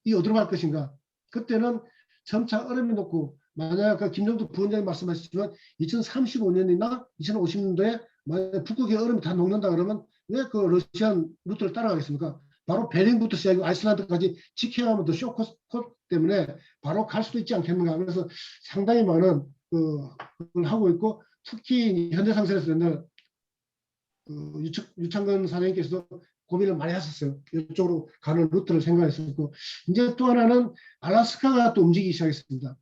이 어디로 갈 것인가? 그때는 점차 얼음이 녹고 만약 아까 김정도 부원장님 말씀하셨지만 2035년이나 2050년도에 만약 북극의 얼음이 다 녹는다 그러면 왜 그 러시안 루트를 따라가겠습니까? 바로 베링부터 시작하고 아이슬란드까지 지켜가면 더 쇼크 때문에 바로 갈 수도 있지 않겠는가. 그래서 상당히 많은 그걸 하고 있고 특히 현대상선에서 옛날 유창근 사장님께서도 고민을 많이 하셨어요. 이쪽으로 가는 루트를 생각했었고 이제 또 하나는 알래스카가 또 움직이기 시작했습니다.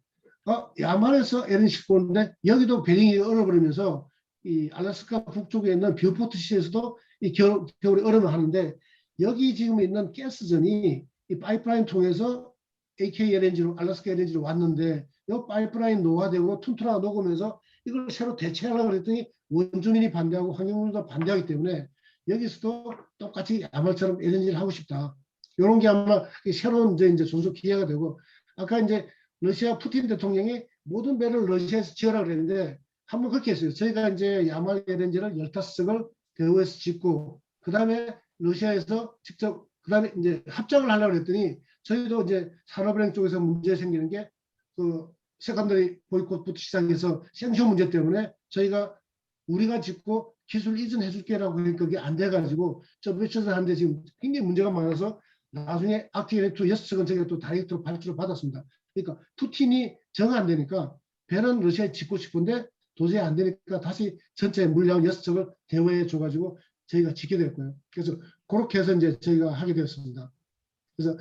야만에서 LNG 싣고 오는데 여기도 베링이 얼어버리면서 이 알래스카 북쪽에 있는 뷰포트 시에서도 이 겨울에 얼음을 하는데 여기 지금 있는 가스전이 이 파이프라인 통해서 AK LNG로 알래스카 LNG로 왔는데 이 파이프라인 노화되고 튼튼하게 녹으면서 이걸 새로 대체하려고 그랬더니 원주민이 반대하고 환경부도 반대하기 때문에 여기서도 똑같이 야말처럼 LNG를 하고 싶다. 이런 게 아마 새로운 이제 존속 기회가 되고 아까 이제 러시아 푸틴 대통령이 모든 배를 러시아에서 지으라 그랬는데 한번 그렇게 했어요. 저희가 이제 야말 LNG를 15척을 대우에서 짓고 그 다음에 러시아에서 직접 그 다음에 이제 합작을 하려고 그랬더니 저희도 이제 산업은행 쪽에서 문제 생기는 게 그 세컨더리 보이콧부터 시작해서 생쇼 문제 때문에 저희가 우리가 짓고 기술 이전해 줄게라고 하니까 그게 안 돼가지고 저 며칠 전에 하는데 지금 굉장히 문제가 많아서 나중에 아크틱 6척은 저희가 또 다이렉트로 발주를 받았습니다. 그러니까 푸틴이 정 안 되니까 배는 러시아에 짓고 싶은데 도저히 안 되니까 다시 전체 물량 6척을 대우해 줘가지고 저희가 짓게 됐고요. 그래서 그렇게 해서 이제 저희가 하게 되었습니다. 그래서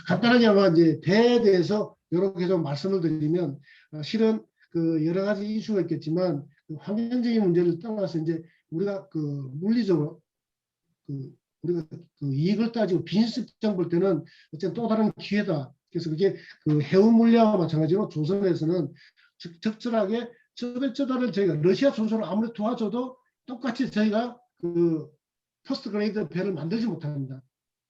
간단하게 아마 이제 배에 대해서 이렇게 좀 말씀을 드리면 실은 그 여러 가지 이슈가 있겠지만 그 환경적인 문제를 떠나서 이제 우리가 그 물리적으로 우리가 그 이익을 따지고 비즈니스 입장 볼 때는 어쨌든 또 다른 기회다. 그래서 그게 그 해운 물량과 마찬가지로 조선에서는 적절하게 저달을 저희가 러시아 선수를 아무리 도와줘도 똑같이 저희가 그 퍼스트 그레이드 배를 만들지 못합니다.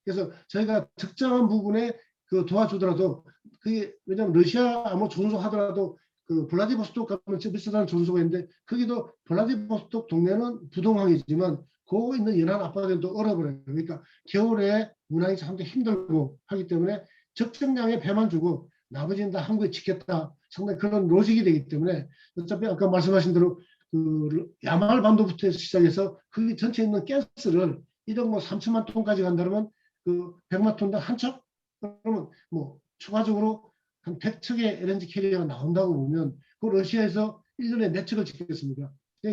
그래서 저희가 적정한 부분에 그 도와주더라도 그게 왜냐하면 러시아 아무 존속 하더라도 그 블라디보스톡 가면 비슷한 존속가 있는데 거기도 블라디보스톡 동네는 부동항이지만 그 있는 연안 앞바다도 얼어버려요. 그러니까 겨울에 운항이 상당히 힘들고 하기 때문에 적정량의 배만 주고 나머지는 다 한국에 짓겠다. 상당히 그런 로직이 되기 때문에 어차피 아까 말씀하신 대로 그 야말 반도부터 시작해서 그 전체에 있는 가스를 1억 뭐 3천만 톤까지 간다면 그 100만 톤당 한 척? 그러면 뭐 추가적으로 한 100척의 LNG 캐리어가 나온다고 보면 그 러시아에서 1년에 몇 척을 짓겠습니까?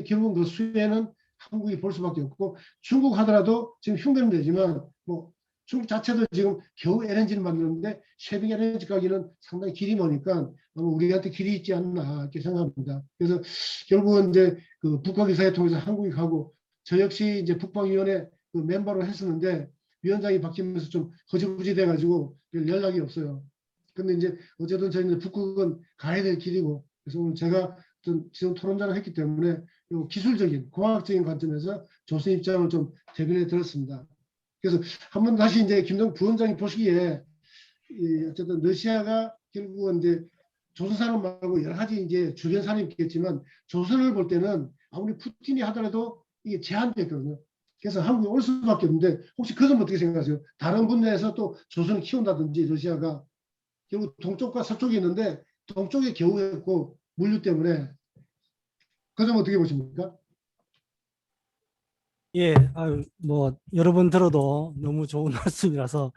결국 그 수혜는 한국이 볼 수밖에 없고 중국 하더라도 지금 흉내는 되지만 뭐 중국 자체도 지금 겨우 LNG를 만드는데 쉐빙 LNG 가기는 상당히 길이 머니까 우리한테 길이 있지 않나 이렇게 생각합니다. 그래서 결국은 이제 그 북극이사회 통해서 한국이 가고 저 역시 이제 북방위원회 그 멤버로 했었는데 위원장이 바뀌면서 좀 허지부지 돼가지고 연락이 없어요. 근데 이제 어쨌든 저희는 북극은 가야 될 길이고 그래서 오늘 제가 지금 토론자를 했기 때문에 요 기술적인 공학적인 관점에서 조선 입장을 좀 대변해 드렸습니다. 그래서 한번 다시 이제 김동 부원장이 보시기에 어쨌든 러시아가 결국은 이제 조선 산업 말고 여러 가지 이제 주변 산업이 있겠지만 조선을 볼 때는 아무리 푸틴이 하더라도 이게 제한됐거든요. 그래서 한국에 올 수밖에 없는데 혹시 그 점 어떻게 생각하세요? 다른 분야에서 또 조선을 키운다든지 러시아가 결국 동쪽과 서쪽이 있는데 동쪽에 겨우 했고 물류 때문에 그 점 어떻게 보십니까? 예, 아유, 뭐 여러 번 들어도 너무 좋은 말씀이라서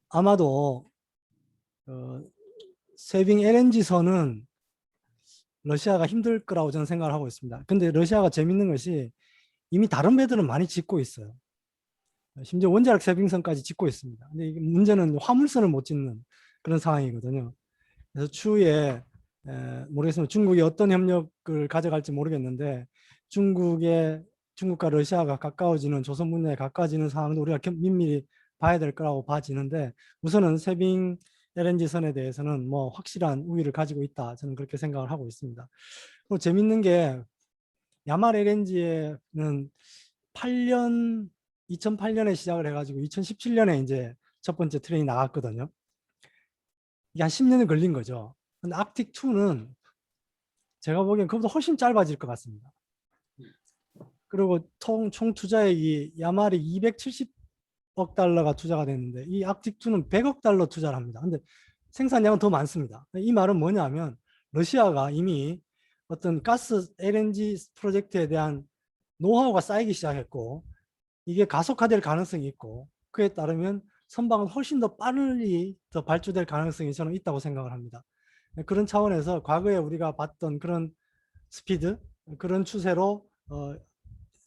아마도 세빙 LNG선은 러시아가 힘들 거라고 저는 생각을 하고 있습니다. 근데 러시아가 재밌는 것이 이미 다른 배들은 많이 짓고 있어요. 심지어 원자력 세빙선까지 짓고 있습니다. 근데 이게 문제는 화물선을 못 짓는 그런 상황이거든요. 그래서 추후에 모르겠습니다. 중국이 어떤 협력을 가져갈지 모르겠는데 중국과 러시아가 가까워지는 조선 분야에 가까워지는 상황도 우리가 면밀히 봐야 될 거라고 봐지는데 우선은 세빙 LNG 선에 대해서는 뭐 확실한 우위를 가지고 있다. 저는 그렇게 생각을 하고 있습니다. 또 재밌는 게 야말 LNG에는 2008년에 시작을 해가지고 2017년에 이제 첫 번째 트레인이 나갔거든요. 이게 한 10년이 걸린 거죠. 근데 아크틱2는 제가 보기엔 그보다 훨씬 짧아질 것 같습니다. 그리고 총 투자액이 야말이 270억 달러가 투자가 됐는데 이 아크틱2는 100억 달러 투자를 합니다. 근데 생산량은 더 많습니다. 이 말은 뭐냐면 러시아가 이미 어떤 가스 LNG 프로젝트에 대한 노하우가 쌓이기 시작했고 이게 가속화될 가능성이 있고 그에 따르면 선박은 훨씬 더 빨리 더 발주될 가능성이 저는 있다고 생각을 합니다. 그런 차원에서 과거에 우리가 봤던 그런 스피드, 그런 추세로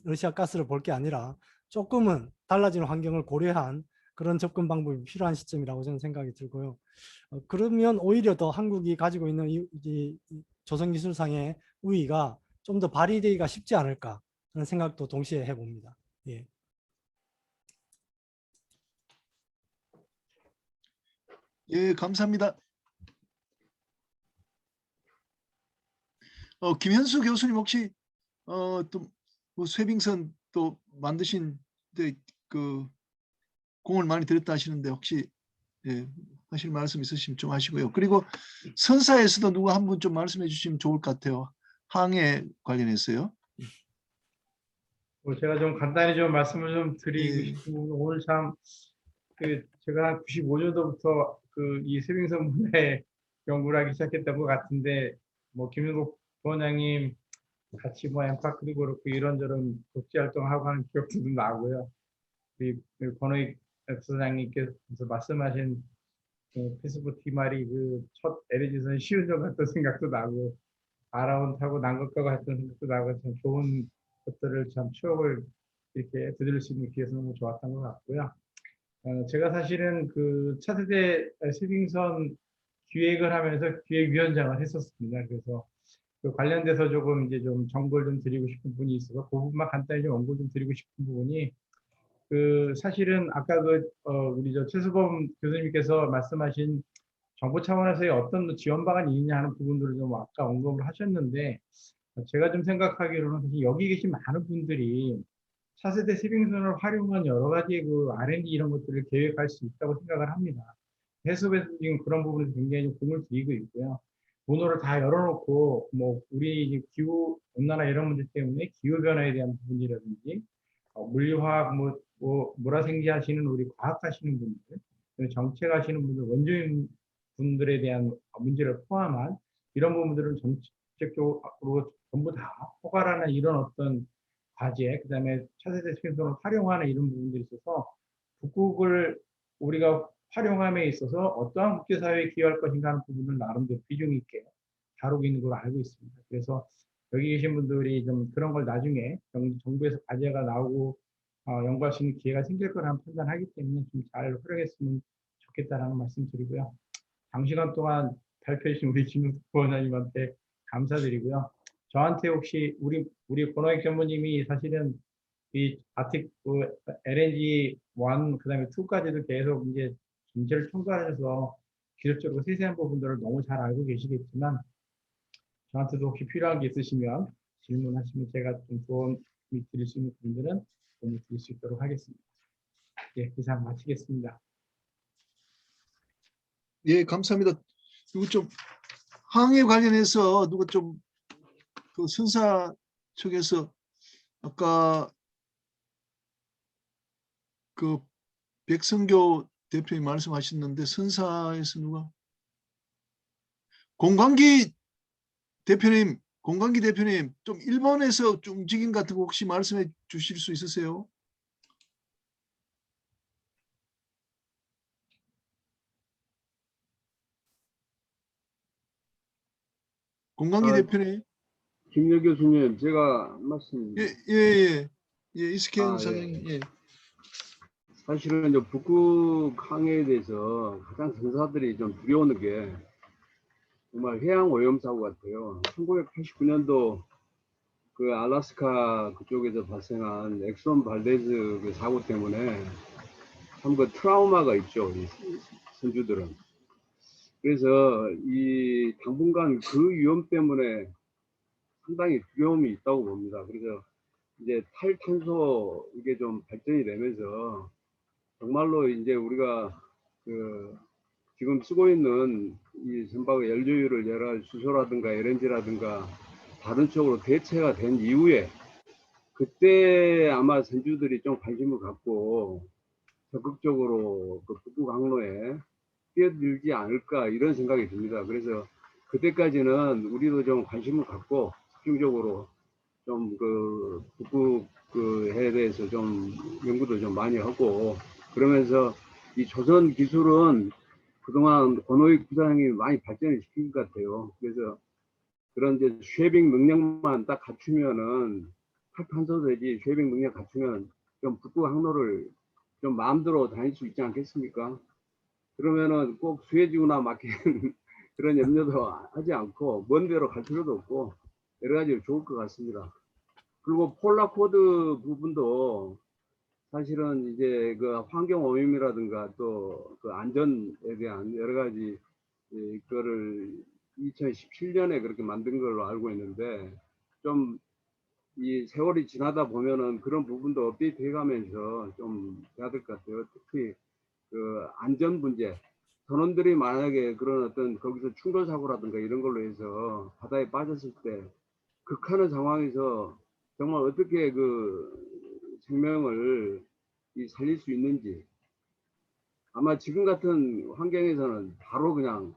러시아 가스를 볼 게 아니라 조금은 달라지는 환경을 고려한 그런 접근 방법이 필요한 시점이라고 저는 생각이 들고요. 그러면 오히려 더 한국이 가지고 있는 이 조선 기술상의 우위가 좀 더 발휘되기가 쉽지 않을까 하는 생각도 동시에 해봅니다. 예. 예, 감사합니다. 김현수 교수님 혹시 또뭐 쇠빙선 또 만드신 그 공을 많이 들였다 하시는데 혹시 하실 말씀 있으시면 좀 하시고요. 그리고 선사에서도 누구 한 분 좀 말씀해 주시면 좋을 것 같아요. 항해 관련해서요. 제가 좀 간단히 좀 말씀을 좀 드리고 예. 싶고 오늘 참 제가 한 95년도부터 이 세빙선 분야에 연구를 하기 시작했던 것 같은데 뭐 김윤국 부원장님 같이 뭐 엠파크도 그렇고 이런저런 독지 활동하고 하는 기억도 나고요. 우리 권호익 부사장님께서 말씀하신 페스포 티말이 첫 LNG선 시운전 같은 생각도 나고 아라운 타고 난것가고 했던 생각도 나고 참 좋은 것들을 참 추억을 이렇게 되돌릴 수 있는 기회에서 너무 좋았던 것 같고요. 제가 사실은 차세대 세빙선 기획을 하면서 기획위원장을 했었습니다. 그래서 관련돼서 조금 이제 좀 정보를 좀 드리고 싶은 부분이 있어서 그 부분만 간단히 좀 언급을 좀 드리고 싶은 부분이 사실은 아까 우리 최수범 교수님께서 말씀하신 정부 차원에서의 어떤 지원 방안이 있느냐 하는 부분들을 좀 아까 언급을 하셨는데 제가 좀 생각하기로는 사실 여기 계신 많은 분들이 차세대 세빙선을 활용한 여러 가지 R&D 이런 것들을 계획할 수 있다고 생각을 합니다. 해수부에서 지금 그런 부분에서 굉장히 좀 공을 들이고 있고요. 문호를 다 열어놓고 뭐 우리 기후 온난화 이런 문제 때문에 기후 변화에 대한 부분이라든지 물리화학 물화생지 하시는 우리 과학하시는 분들, 정책하시는 분들, 원주민 분들에 대한 문제를 포함한 이런 부분들을 정책적으로 전부 다 포괄하는 이런 어떤 과제, 그다음에 차세대 세빙선을 활용하는 이런 부분들이 있어서 북극을 우리가 활용함에 있어서 어떠한 국제사회에 기여할 것인가 하는 부분을 나름대로 비중 있게 다루고 있는 걸로 알고 있습니다. 그래서 여기 계신 분들이 좀 그런 걸 나중에 정부에서 과제가 나오고 연구할 수 있는 기회가 생길 거라는 판단하기 때문에 좀 잘 활용했으면 좋겠다라는 말씀 드리고요. 장시간 동안 발표해 주신 우리 김윤국 부원장님한테 감사드리고요. 저한테 혹시 우리 권호익 전무님이 사실은 이 아틱 LNG 1 그다음에 2까지도 계속 이제 문제를 총괄해서 기술적으로 세세한 부분들을 너무 잘 알고 계시겠지만 저한테도 혹시 필요한 게 있으시면 질문하시면 제가 좀 도움이 드릴 수 있는 부분들은 도움을 드릴 수 있도록 하겠습니다. 예, 이상 마치겠습니다. 예, 감사합니다. 그리고 좀 항해 관련해서 누가 좀 선사 측에서 아까 그 백성교 대표님 말씀하셨는데 선사에서 누가? 공광기 대표님 좀 일본에서 좀 움직임 같은 거 혹시 말씀해 주실 수 있으세요? 공광기 대표님. 김여 교수님, 제가 말씀, 예. 이스켄 예. 사장님. 예. 사실은 이제 북극 항해에 대해서 가장 선사들이 좀 두려워하는 게 정말 해양 오염 사고 같아요. 1989년도 그 알래스카 그쪽에서 발생한 엑손 발데즈 그 사고 때문에 참 그 트라우마가 있죠, 이 선주들은. 그래서 이 당분간 그 위험 때문에 상당히 두려움이 있다고 봅니다. 그래서 이제 탈탄소 이게 좀 발전이 되면서 정말로 이제 우리가 그 지금 쓰고 있는 이 선박의 연료율을 여러 가지 수소라든가 LNG라든가 다른 쪽으로 대체가 된 이후에 그때 아마 선주들이 좀 관심을 갖고 적극적으로 그 북극 항로에 뛰어들지 않을까 이런 생각이 듭니다. 그래서 그때까지는 우리도 좀 관심을 갖고 집중적으로 좀 그 북극 그 해에 대해서 좀 연구도 좀 많이 하고 그러면서 이 조선 기술은 그동안 권오익 부장이 많이 발전을 시킨 것 같아요. 그래서 그런 이제 쉐빙 능력만 딱 갖추면은 탈탄소 대지 쉐빙 능력 갖추면 좀 북극 항로를 좀 마음대로 다닐 수 있지 않겠습니까? 그러면은 꼭 수혜지구나 막히는 그런 염려도 하지 않고 먼 데로 갈 필요도 없고 여러 가지 좋을 것 같습니다. 그리고 폴라코드 부분도 사실은 이제 그 환경 오염이라든가 또 그 안전에 대한 여러 가지 그거를 2017년에 그렇게 만든 걸로 알고 있는데 좀 이 세월이 지나다 보면은 그런 부분도 업데이트 해가면서 좀 해야 될 것 같아요. 특히 그 안전 문제. 선원들이 만약에 그런 어떤 거기서 충돌 사고라든가 이런 걸로 해서 바다에 빠졌을 때 극한의 상황에서 정말 어떻게 그 생명을 살릴 수 있는지 아마 지금 같은 환경에서는 바로 그냥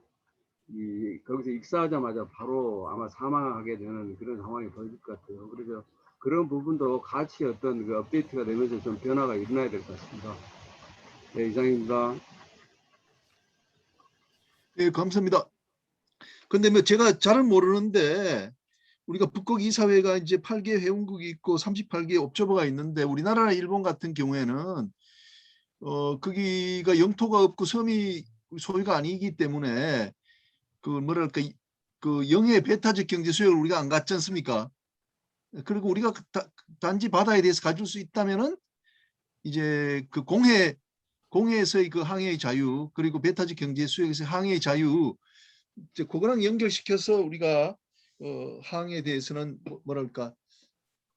거기서 익사하자마자 바로 아마 사망하게 되는 그런 상황이 벌어질 것 같아요. 그래서 그런 부분도 같이 어떤 그 업데이트가 되면서 좀 변화가 일어나야 될 것 같습니다. 네, 이상입니다. 예, 감사합니다. 근데 뭐 제가 잘은 모르는데 우리가 북극 이사회가 이제 8개 회원국이 있고 38개 옵저버가 있는데 우리나라나 일본 같은 경우에는 거기가 영토가 없고 섬이 소유가 아니기 때문에 그 뭐랄까 그 영해 배타적 경제 수역을 우리가 안 갖지 않습니까? 그리고 우리가 단지 바다에 대해서 가질 수 있다면은 이제 그 공해에서의 그 항해의 자유 그리고 배타적 경제 수역에서 항해의 자유 이제 그거랑 연결시켜서 우리가 항해에 대해서는 뭐랄까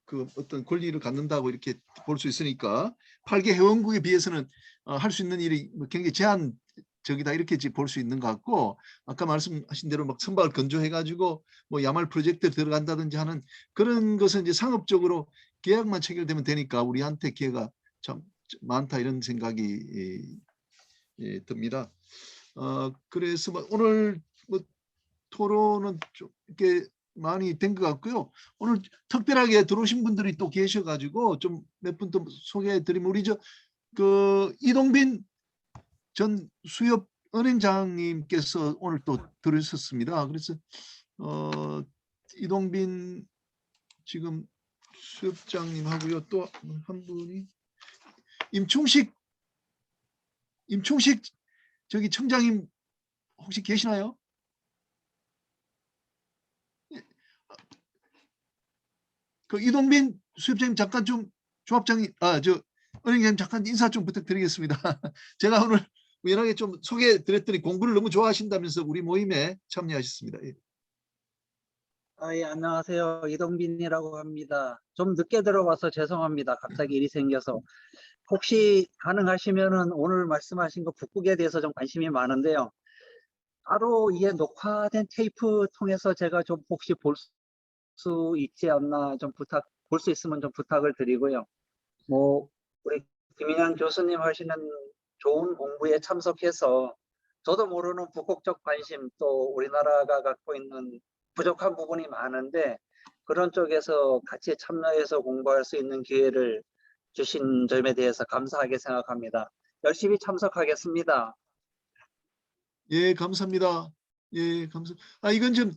그 어떤 권리를 갖는다고 이렇게 볼 수 있으니까 8개 회원국에 비해서는 할 수 있는 일이 굉장히 제한적이다 이렇게 볼 수 있는 것 같고 아까 말씀하신 대로 막 선박을 건조해가지고 뭐 야말 프로젝트에 들어간다든지 하는 그런 것은 이제 상업적으로 계약만 체결되면 되니까 우리한테 기회가 참 많다 이런 생각이 듭니다. 그래서 오늘 뭐 토론은 좀 이렇게 많이 된 것 같고요. 오늘 특별하게 들어오신 분들이 또 계셔가지고 좀 몇 분 더 소개해드리면 우리 그 이동빈 전 수협 은행장님께서 오늘 또 들으셨습니다. 그래서 이동빈 지금 수협장님하고요. 또 한 분이 임충식 저기 청장님 혹시 계시나요? 그 이동빈 수협장님 잠깐 좀 조합장님 은행장님 잠깐 인사 좀 부탁드리겠습니다. 제가 오늘 우연하게 좀 소개해드렸더니 공부를 너무 좋아하신다면서 우리 모임에 참여하셨습니다. 예. 예, 안녕하세요. 이동빈이라고 합니다. 좀 늦게 들어와서 죄송합니다. 갑자기 일이 생겨서. 혹시 가능하시면은 오늘 말씀하신 거 북극에 대해서 좀 관심이 많은데요. 따로 이게 녹화된 테이프 통해서 제가 좀 혹시 볼 수 있지 않나 좀 볼 수 있으면 좀 부탁을 드리고요. 뭐 우리 김인환 교수님 하시는 좋은 공부에 참석해서 저도 모르는 북극적 관심 또 우리나라가 갖고 있는 부족한 부분이 많은데 그런 쪽에서 같이 참여해서 공부할 수 있는 기회를 주신 점에 대해서 감사하게 생각합니다. 열심히 참석하겠습니다. 예, 감사합니다. 예, 이건 좀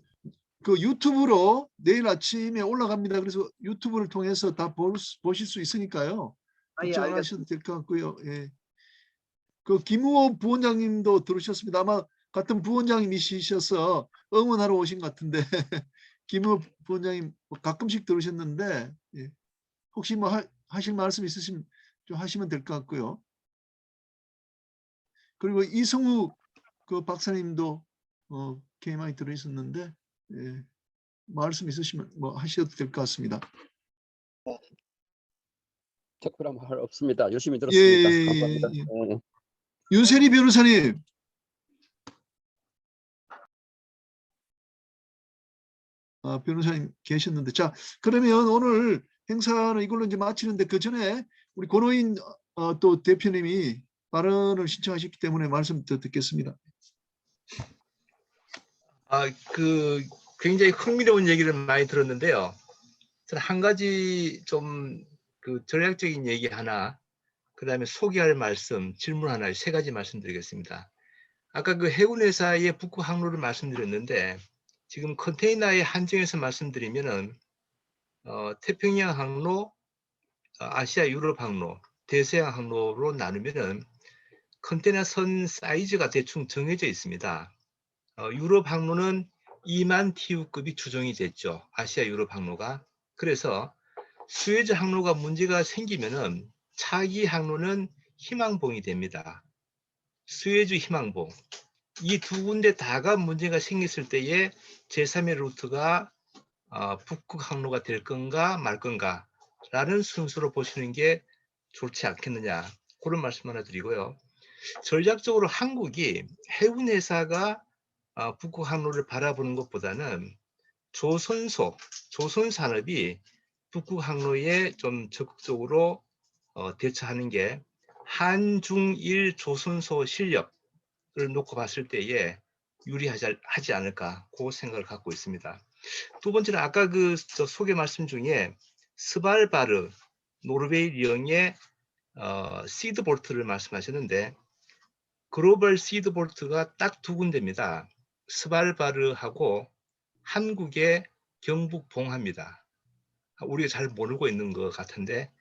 그 유튜브로 내일 아침에 올라갑니다. 그래서 유튜브를 통해서 다 보실 수 있으니까요. 예, 걱정 안 하셔도 알겠습니다. 될 것 같고요. 예. 그 김우호 부원장님도 들으셨습니다. 아마 같은 부원장님이셔서 응원하러 오신 것 같은데 김우호 부원장님 가끔씩 들으셨는데 예. 혹시 뭐 하실 말씀 있으시면 좀 하시면 될 것 같고요. 그리고 이성우 그 박사님도 KMI 들어있었는데 예. 말씀 있으시면 뭐 하셔도 될 것 같습니다. 특별한 말 없습니다. 열심히 들었습니다. 예, 감사합니다. 예, 예. 윤세리 변호사님. 변호사님 계셨는데 자 그러면 오늘 행사는 이걸로 이제 마치는데 그 전에 우리 권호인 또 대표님이 발언을 신청하셨기 때문에 말씀 더 듣겠습니다. 굉장히 흥미로운 얘기를 많이 들었는데요. 저는 한 가지 좀 그 전략적인 얘기 하나, 그 다음에 소개할 말씀, 질문 하나, 세 가지 말씀드리겠습니다. 아까 그 해운회사의 북극 항로를 말씀드렸는데 지금 컨테이너의 한정에서 말씀드리면은 태평양 항로, 아시아 유럽 항로, 대서양 항로로 나누면은 컨테이너 선 사이즈가 대충 정해져 있습니다. 유럽 항로는 2만 TU급이 추정이 됐죠. 아시아 유럽 항로가. 그래서 수에즈 항로가 문제가 생기면은 차기 항로는 희망봉이 됩니다. 수에즈 희망봉. 이 두 군데 다가 문제가 생겼을 때에 제3의 루트가 북극 항로가 될 건가 말 건가 라는 순서로 보시는 게 좋지 않겠느냐. 그런 말씀 하나 드리고요. 전략적으로 한국이 해운회사가 북극 항로를 바라보는 것보다는 조선산업이 북극 항로에 좀 적극적으로 대처하는 게 한중일 조선소 실력을 놓고 봤을 때에 유리하지 않을까 그 생각을 갖고 있습니다. 두 번째는 아까 저 소개 말씀 중에 스발바르 노르웨이 령의 시드볼트를 말씀하셨는데 글로벌 시드볼트가 딱 두 군데입니다. 스발바르하고 한국의 경북 봉화입니다. 우리가 잘 모르고 있는 것 같은데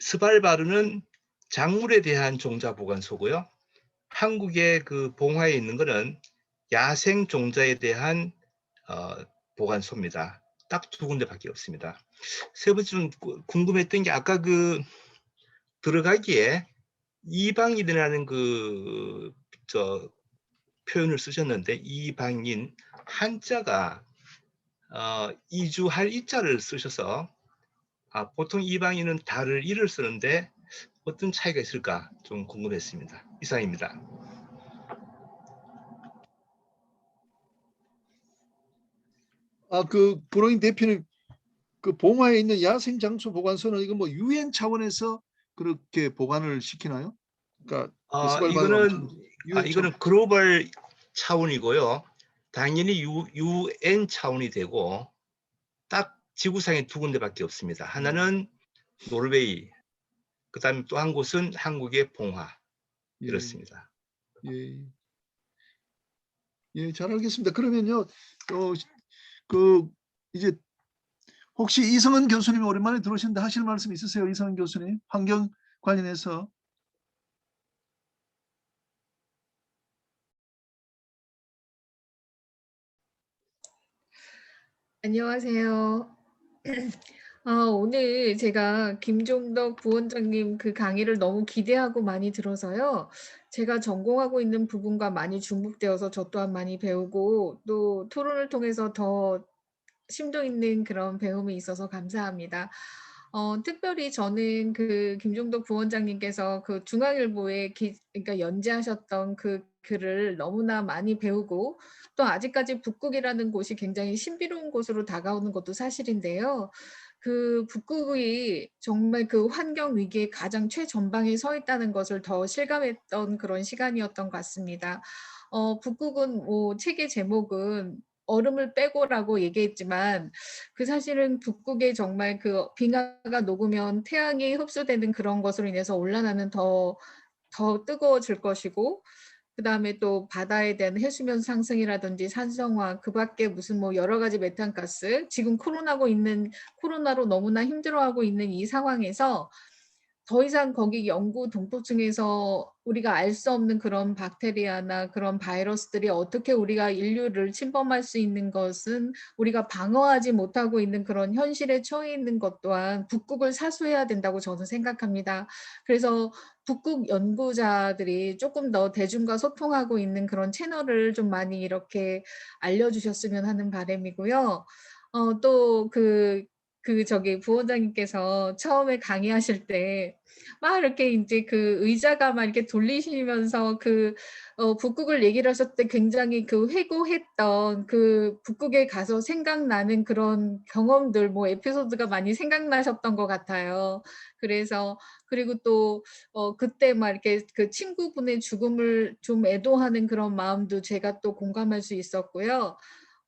스발바르는 작물에 대한 종자 보관소고요. 한국의 그 봉화에 있는 것은 야생 종자에 대한 보관소입니다. 딱 두 군데밖에 없습니다. 세 번째 좀 궁금했던 게 아까 그 들어가기에 이방인이라는 표현을 쓰셨는데 이방인 한자가 이주할 이자를 쓰셔서 보통 이방인은 달을 이를 쓰는데 어떤 차이가 있을까 좀 궁금했습니다. 이상입니다. 그 권호인 대표님 그 봉화에 있는 야생 장소 보관소는 이거 뭐 유엔 차원에서 그렇게 보관을 시키나요? 그러니까 이거는 글로벌 차원이고요. 당연히 UN 차원이 되고 딱 지구상에 두 군데밖에 없습니다. 하나는 노르웨이, 그다음에 또 한 곳은 한국의 봉화. 이렇습니다. 예, 잘 알겠습니다. 그러면요, 이제 혹시 이성은 교수님 오랜만에 들어오셨는데 하실 말씀 있으세요, 이성은 교수님? 환경 관련해서. 안녕하세요. 오늘 제가 김종덕 부원장님 그 강의를 너무 기대하고 많이 들어서요. 제가 전공하고 있는 부분과 많이 중복되어서 저 또한 많이 배우고 또 토론을 통해서 더 심도 있는 그런 배움이 있어서 감사합니다. 특별히 저는 그 김종덕 부원장님께서 그 중앙일보에 그러니까 연재하셨던 그 글을 너무나 많이 배우고 또 아직까지 북극이라는 곳이 굉장히 신비로운 곳으로 다가오는 것도 사실인데요. 그 북극이 정말 그 환경 위기의 가장 최전방에 서 있다는 것을 더 실감했던 그런 시간이었던 것 같습니다. 북극은 뭐 책의 제목은 얼음을 빼고라고 얘기했지만 그 사실은 북극에 정말 그 빙하가 녹으면 태양이 흡수되는 그런 것으로 인해서 온난화는 더 뜨거워질 것이고, 그다음에 또 바다에 대한 해수면 상승이라든지 산성화, 그 밖에 무슨 뭐 여러 가지 메탄가스, 지금 코로나로 너무나 힘들어하고 있는 이 상황에서 더 이상 거기 영구 동토층에서 우리가 알 수 없는 그런 박테리아나 그런 바이러스들이 어떻게 우리가 인류를 침범할 수 있는 것은 우리가 방어하지 못하고 있는 그런 현실에 처해 있는 것 또한 북극을 사수해야 된다고 저는 생각합니다. 그래서 북극 연구자들이 조금 더 대중과 소통하고 있는 그런 채널을 좀 많이 이렇게 알려주셨으면 하는 바람이고요. 또 저기 부원장님께서 처음에 강의하실 때 막 이렇게 인제 그 의자가 막 이렇게 돌리시면서 북극을 얘기를 하셨을 때 굉장히 그 회고했던 그 북극에 가서 생각나는 그런 경험들, 뭐 에피소드가 많이 생각나셨던 것 같아요. 그래서 그리고 또 그때 막 이렇게 그 친구분의 죽음을 좀 애도하는 그런 마음도 제가 또 공감할 수 있었고요.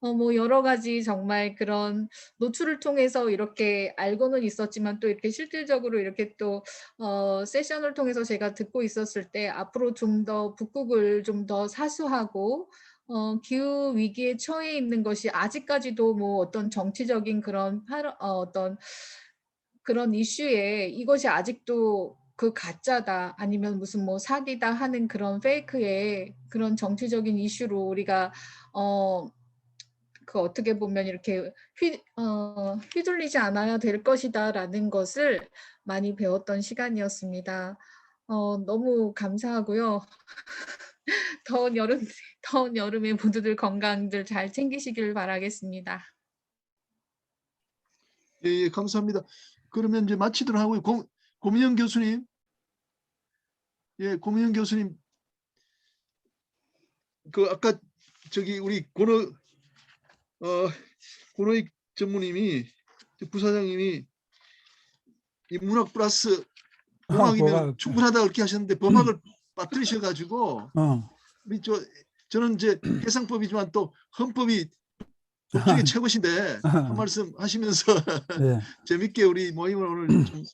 뭐 여러 가지 정말 그런 노출을 통해서 이렇게 알고는 있었지만 또 이렇게 실질적으로 이렇게 또 세션을 통해서 제가 듣고 있었을 때 앞으로 좀 더 북극을 좀 더 사수하고 기후 위기에 처해 있는 것이 아직까지도 뭐 어떤 정치적인 어떤 그런 이슈에 이것이 아직도 그 가짜다 아니면 무슨 뭐 사기다 하는 그런 페이크의 그런 정치적인 이슈로 우리가 어떻게 보면 이렇게 휘둘리지 않아야 될 것이다라는 것을 많이 배웠던 시간이었습니다. 너무 감사하고요. 더운 여름에 모두들 건강들 잘 챙기시길 바라겠습니다. 예, 감사합니다. 그러면 이제 마치도록 하고요. 고민영 교수님. 예, 고민영 교수님. 그 아까 저기 우리 권호익 전무님이 부사장님이 이 문학 플러스 범학이면 충분하다 그렇게 하셨는데 범학을 빠뜨리셔가지고 우리 저는 이제 해상법이지만 또 헌법이 법중에 최고신데 한 말씀 하시면서 네. 재밌게 우리 모임을 오늘 좀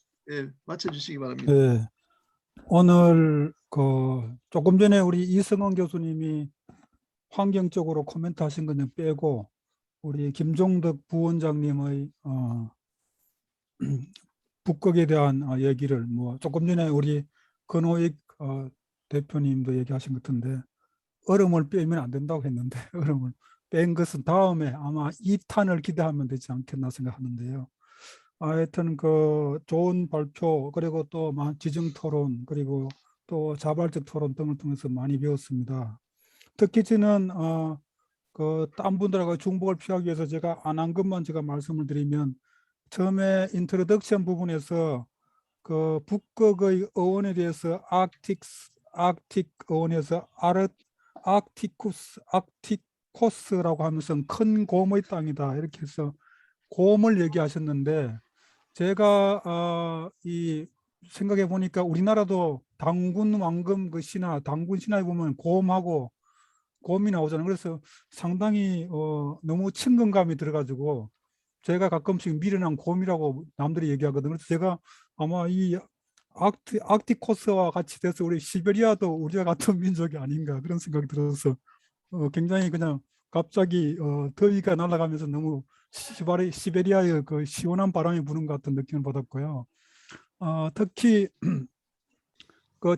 마쳐주시기 바랍니다. 네. 오늘 조금 전에 우리 이승원 교수님이 환경적으로 코멘트 하신 거는 빼고 우리 김종덕 부원장님의 북극에 대한 얘기를 뭐 조금 전에 우리 권호익 대표님도 얘기하신 것 같은데 얼음을 빼면 안 된다고 했는데 얼음을 뺀 것은 다음에 아마 2탄을 기대하면 되지 않겠나 생각하는데요. 하여튼 좋은 발표 그리고 또 지정 토론 그리고 또 자발적 토론 등을 통해서 많이 배웠습니다. 특히 저는 딴 분들하고 중복을 피하기 위해서 제가 안 한 것만 제가 말씀을 드리면 처음에 인트로덕션 부분에서 북극의 어원에 대해서 아크틱 어원에서 아크티코스라고 하면서 큰 곰의 땅이다 이렇게 해서 곰을 얘기하셨는데 제가 생각해 보니까 우리나라도 당군 왕금 당군 신화에 보면 곰이 나오잖아요. 그래서 상당히 너무 친근감이 들어가지고 제가 가끔씩 미련한 곰이라고 남들이 얘기하거든요. 그래서 제가 아마 이 아크티코스와 같이 돼서 우리 시베리아도 우리와 같은 민족이 아닌가 그런 생각이 들어서 굉장히 그냥 갑자기 더위가 날아가면서 너무 시베리아의 그 시원한 바람이 부는 것 같은 느낌을 받았고요. 특히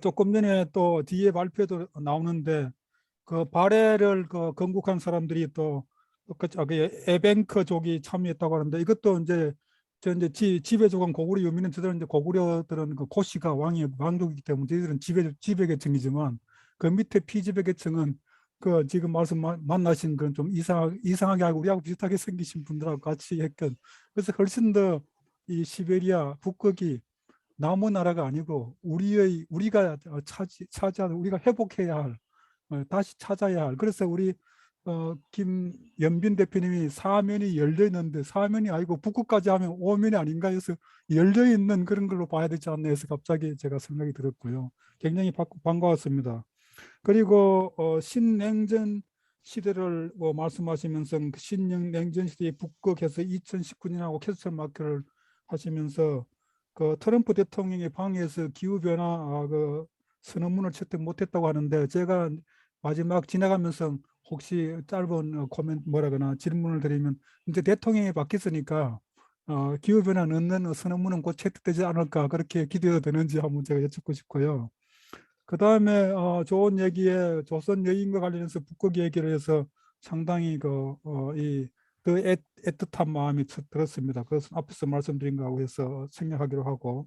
조금 전에 또 뒤에 발표도 나오는데 바레를 건국한 사람들이 또 에뱅크족이 참여했다고 하는데 이것도 이제 지배족은 고구려 유민은 저들은 이제 고구려들은 고씨가 왕족이기 때문에 저희들은 지배 계층이지만 그 밑에 피지배 계층은 지금 만나신 그런 좀 이상하게 하고 우리하고 비슷하게 생기신 분들하고 같이 했건 그래서 훨씬 더 이 시베리아 북극이 남의 나라가 아니고 우리가 차지하는 우리가 회복해야 할 다시 찾아야 할 그래서 우리 김연빈 대표님이 사면이 열려 있는데 사면이 아니고 북극까지 하면 오면이 아닌가 해서 열려 있는 그런 걸로 봐야 되지 않나 해서 갑자기 제가 생각이 들었고요. 굉장히 반가웠습니다. 그리고 신냉전 시대를 말씀하시면서 그 신냉전 시대의 북극에서 2019년하고 캐스터 마크를 하시면서 그 트럼프 대통령의 방해에서 기후변화 그 선언문을 채택 못했다고 하는데 제가 마지막 지나가면서 혹시 짧은 코멘트 뭐라거나 질문을 드리면 이제 대통령이 바뀌었으니까 기후변화 넣는 선언문은 곧 채택되지 않을까 그렇게 기대가 되는지 한번 제가 여쭙고 싶고요. 그 다음에 좋은 얘기에 조선 여인과 관련해서 북극 얘기를 해서 상당히 더 애틋한 마음이 들었습니다. 그것은 앞에서 말씀드린 거하고 해서 생략하기로 하고,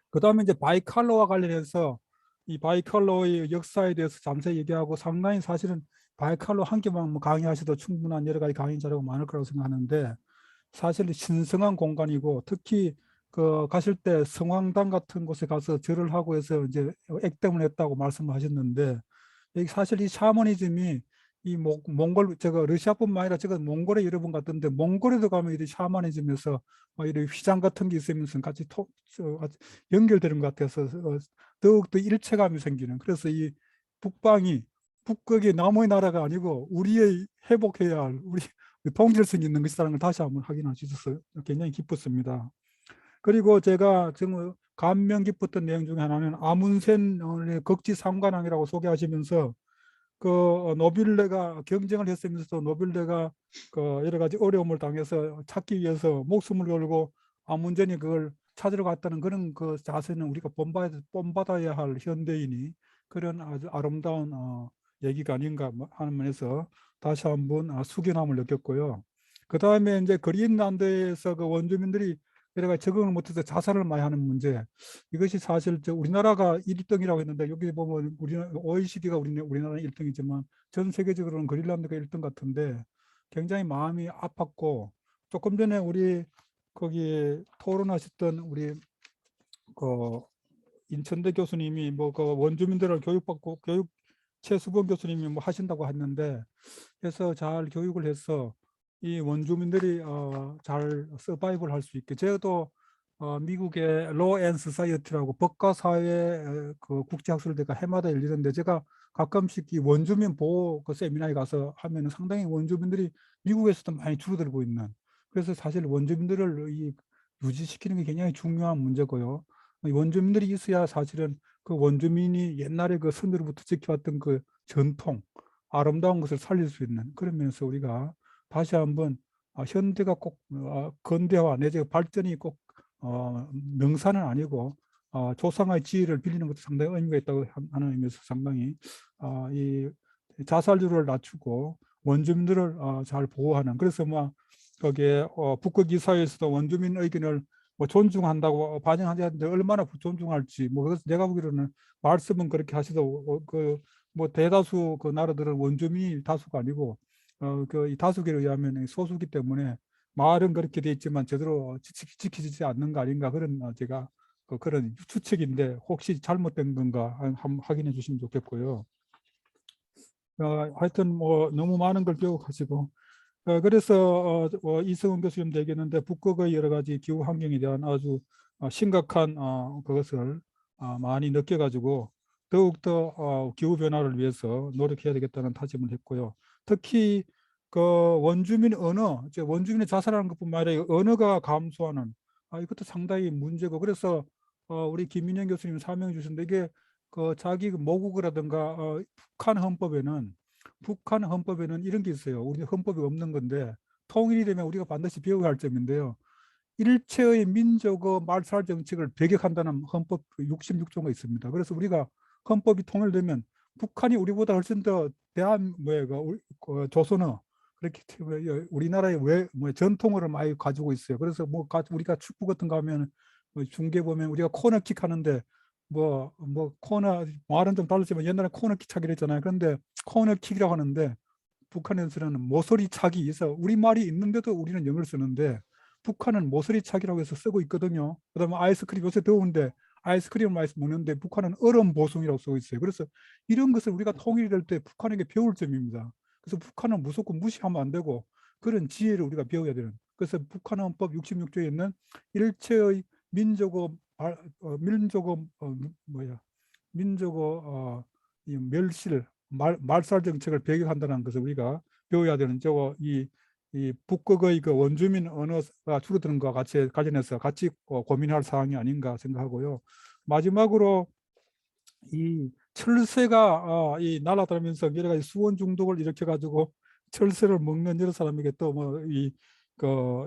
그 다음에 이제 바이칼로와 관련해서 이 바이칼로의 역사에 대해서 잠시 얘기하고, 상당히 사실은 바이칼로 한 개만 강의하셔도 충분한 여러 가지 강의 자료가 많을 거라고 생각하는데, 사실 신성한 공간이고 특히 그 가실 때 성황당 같은 곳에 가서 절을 하고 해서 이제 액땜을 했다고 말씀하셨는데, 여기 사실 이 샤머니즘이 이 몽골 제가 러시아뿐만 아니라 제가 몽골에 여러 번 갔던데 몽골에도 가면 이 샤머니즘에서 이런 휘장 같은 게 있으면서 같이 연결되는 것 같아서 더욱더 일체감이 생기는, 그래서 이 북방이 북극이 남의 나라가 아니고 우리의 회복해야 할 우리 통질성 있는 것이라는 걸 다시 한번 확인할 수 있어서 굉장히 기뻤습니다. 그리고 제가 정말 감명 깊었던 내용 중에 하나는 아문센의 극지 삼관왕이라고 소개하시면서 그 노빌레가 경쟁을 했으면서도 노빌레가 그 여러 가지 어려움을 당해서 찾기 위해서 목숨을 걸고 아문젠이 그걸 찾으러 갔다는 그런 그 자세는 우리가 본받아야 할 현대인이 그런 아주 아름다운 얘기가 아닌가 하는 면에서 다시 한번 숙연함을 느꼈고요. 그 다음에 이제 그린란드에서 그 원주민들이 여러 가지 적응을 못해서 자살을 많이 하는 문제, 이것이 사실 우리나라가 1등이라고 했는데 여기 보면 OECD가 우리나라는 1등이지만 전 세계적으로는 그린란드가 1등 같은데 굉장히 마음이 아팠고, 조금 전에 우리 거기 토론하셨던 우리 그 인천대 교수님이 뭐 그 원주민들을 교육받고 최수범 교수님이 뭐 하신다고 했는데, 해서 잘 교육을 해서 이 원주민들이 잘 서바이벌 할 수 있게, 저도 미국의 로 앤 소사이어티라고 법과 사회 그 국제학술대가 해마다 열리는데 제가 가끔씩 이 원주민 보호 그 세미나에 가서 하면 상당히 원주민들이 미국에서도 많이 줄어들고 있는, 그래서 사실 원주민들을 유지시키는 게 굉장히 중요한 문제고요. 원주민들이 있어야 사실은 그 원주민이 옛날에 그 선조로부터 지켜왔던 그 전통 아름다운 것을 살릴 수 있는, 그런 면에서 우리가 다시 한번 현대가 꼭 근대화 내지 발전이 꼭 명사는 아니고 조상의 지혜를 빌리는 것도 상당히 의미가 있다고 하는 의미에서 상당히 이 자살률을 낮추고 원주민들을 잘 보호하는, 그래서 뭐 거기에 북극 이사회에서도 원주민 의견을 뭐 존중한다고 반영하는데 얼마나 존중할지, 뭐 그래서 내가 보기로는 말씀은 그렇게 하시도 뭐 대다수 그 나라들은 원주민이 다수가 아니고 이 다수결에 의하면 소수기 때문에 말은 그렇게 돼 있지만 제대로 지키지 않는 거 아닌가, 그런 제가 그런 추측인데 혹시 잘못된 건가 한번 확인해 주시면 좋겠고요. 하여튼 뭐 너무 많은 걸 기억하시고 그래서 이승훈 교수님도 얘기했는데 북극의 여러 가지 기후 환경에 대한 아주 심각한 그것을 많이 느껴가지고 더욱더 기후 변화를 위해서 노력해야 되겠다는 다짐을 했고요. 특히 그 원주민 언어, 원주민의 자살하는 것뿐만 아니라 언어가 감소하는 이것도 상당히 문제고, 그래서 우리 김민영 교수님 설명해 주셨는데 이게 그 자기 모국어라든가 북한 헌법에는 이런 게 있어요. 우리 헌법이 없는 건데 통일이 되면 우리가 반드시 배워야 할 점인데요. 일체의 민족의 말살 정책을 배격한다는 헌법 66조가 있습니다. 그래서 우리가 헌법이 통일되면 북한이 우리보다 훨씬 더 조선어 그렇기 때문에 우리나라의 전통어를 많이 가지고 있어요. 그래서 뭐 우리가 축구 같은 거 하면 중계 보면 우리가 코너킥 하는데 뭐 코너 말은 좀 다르지만 옛날에 코너킥 차기를 했잖아요. 그런데 코너킥이라고 하는데 북한에서는 모서리 차기 해서 우리말이 있는데도 우리는 영어를 쓰는데 북한은 모서리 차기라고 해서 쓰고 있거든요. 그다음에 아이스크림, 요새 더운데 아이스크림을 많이 먹는데 북한은 얼음 보송이라고 쓰고 있어요. 그래서 이런 것을 우리가 통일이 될 때 북한에게 배울 점입니다. 그래서 북한은 무조건 무시하면 안 되고 그런 지혜를 우리가 배워야 되는. 그래서 북한 헌법 66조에 있는 일체의 민족의 이 멸실 말살 정책을 배격한다는 것을 우리가 배워야 되는 저거 이 북극의 그 원주민 언어가 줄어드는 것과 같이 관련해서 같이 고민할 사항이 아닌가 생각하고요. 마지막으로 이 철새가 이 날아다니면서 여러 가지 수원 중독을 일으켜 가지고 철새를 먹는 여러 사람에게 또 뭐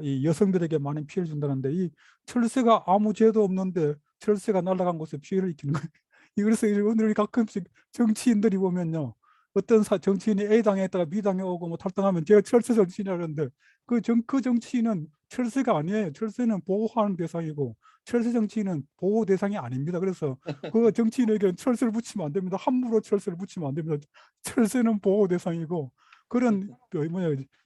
이 여성들에게 많은 피해를 준다는데 이 철새가 아무 죄도 없는데 철새가 날아간 곳에 피해를 입히는 거예요. 그래서 오늘 가끔씩 정치인들이 보면요. 어떤 정치인이 A당에 있다가 B당에 오고 뭐 탈당하면 제가 철새 정치인이라는데 그 정치인은 철새가 아니에요. 철새는 보호하는 대상이고 철새 정치인은 보호 대상이 아닙니다. 그래서 그 정치인에게 철새를 붙이면 안 됩니다. 함부로 철새를 붙이면 안 됩니다. 철새는 보호 대상이고 그런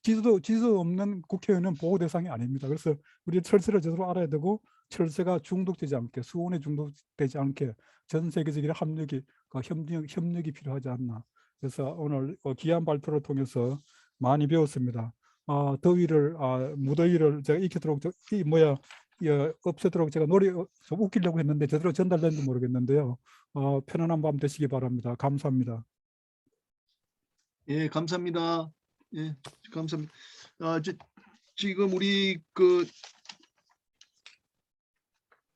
지도 없는 국회의원은 보호 대상이 아닙니다. 그래서 우리 철새를 제대로 알아야 되고 철새가 중독되지 않게 수온에 중독되지 않게 전 세계적인 협력이 필요하지 않나. 그래서 오늘 귀한 발표를 통해서 많이 배웠습니다. 더위를 무더위를 제가 익히도록 없애도록 제가 노래 좀 웃기려고 했는데 제대로 전달된지 모르겠는데요. 편안한 밤 되시기 바랍니다. 감사합니다. 예, 감사합니다. 예, 감사합니다. 지금 우리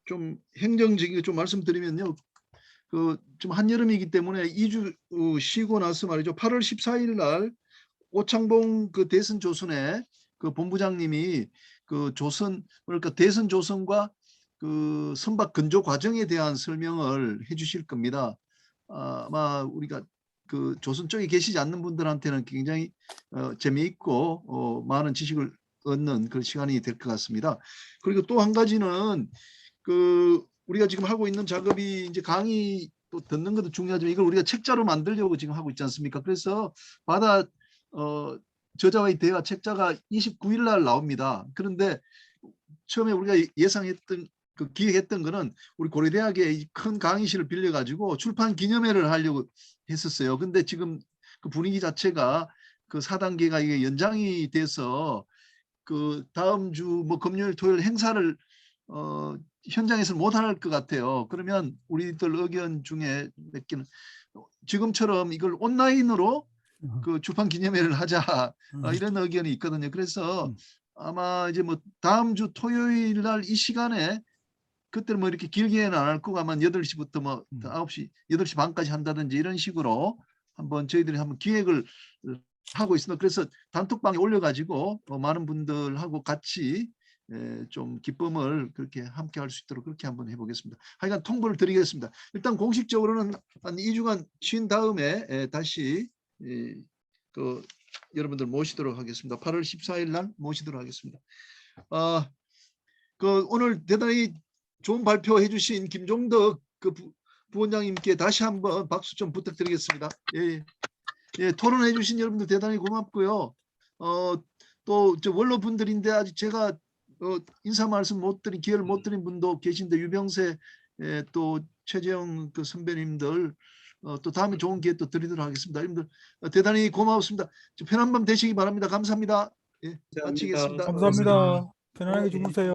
좀 행정적인 좀 말씀드리면요. 좀 한여름이기 때문에 2주 쉬고 나서 말이죠. 8월 14일 날 오창봉 대선 조선의 본부장님이 그러니까 대선 조선과 선박 건조 과정에 대한 설명을 해주실 겁니다. 아마 우리가 조선 쪽에 계시지 않는 분들한테는 굉장히 재미있고 많은 지식을 얻는 그런 시간이 될 것 같습니다. 그리고 또 한 가지는 우리가 지금 하고 있는 작업이 이제 강의 또 듣는 것도 중요하지만 이걸 우리가 책자로 만들려고 지금 하고 있지 않습니까? 그래서 저자와의 대화 책자가 29일 날 나옵니다. 그런데 처음에 우리가 예상했던 기획했던 거는 우리 고려대학의 큰 강의실을 빌려가지고 출판 기념회를 하려고 했었어요. 근데 지금 분위기 자체가 4단계가 이게 연장이 돼서 다음 주 뭐 금요일 토요일 행사를 현장에서 못 할 것 같아요. 그러면 우리들 의견 중에 몇 개는 지금처럼 이걸 온라인으로 출판 기념회를 하자 이런 의견이 있거든요. 그래서 아마 이제 뭐 다음 주 토요일 날 이 시간에 그때는 뭐 이렇게 길게는 안 할 거고 아마 8시부터 뭐 9시, 8시 반까지 한다든지 이런 식으로 한번 저희들이 한번 기획을 하고 있습니다. 그래서 단톡방에 올려가지고 많은 분들하고 같이 좀 기쁨을 그렇게 함께 할 수 있도록 그렇게 한번 해보겠습니다. 하여간 통보를 드리겠습니다. 일단 공식적으로는 한 2주간 쉰 다음에 다시 여러분들 모시도록 하겠습니다. 8월 14일 날 모시도록 하겠습니다. 오늘 대단히 좋은 발표해 주신 김종덕 부원장님께 다시 한번 박수 좀 부탁드리겠습니다. 예, 토론해 주신 여러분들 대단히 고맙고요. 또 원로 분들인데 아직 제가 인사 말씀 못 드린 기회를 못 드린 분도 계신데 유병세 또 최재형 선배님들 또 다음에 좋은 기회 또 드리도록 하겠습니다. 여러분들 대단히 고맙습니다. 편한 밤 되시기 바랍니다. 감사합니다. 예, 마치겠습니다. 감사합니다. 편안하게 주무세요.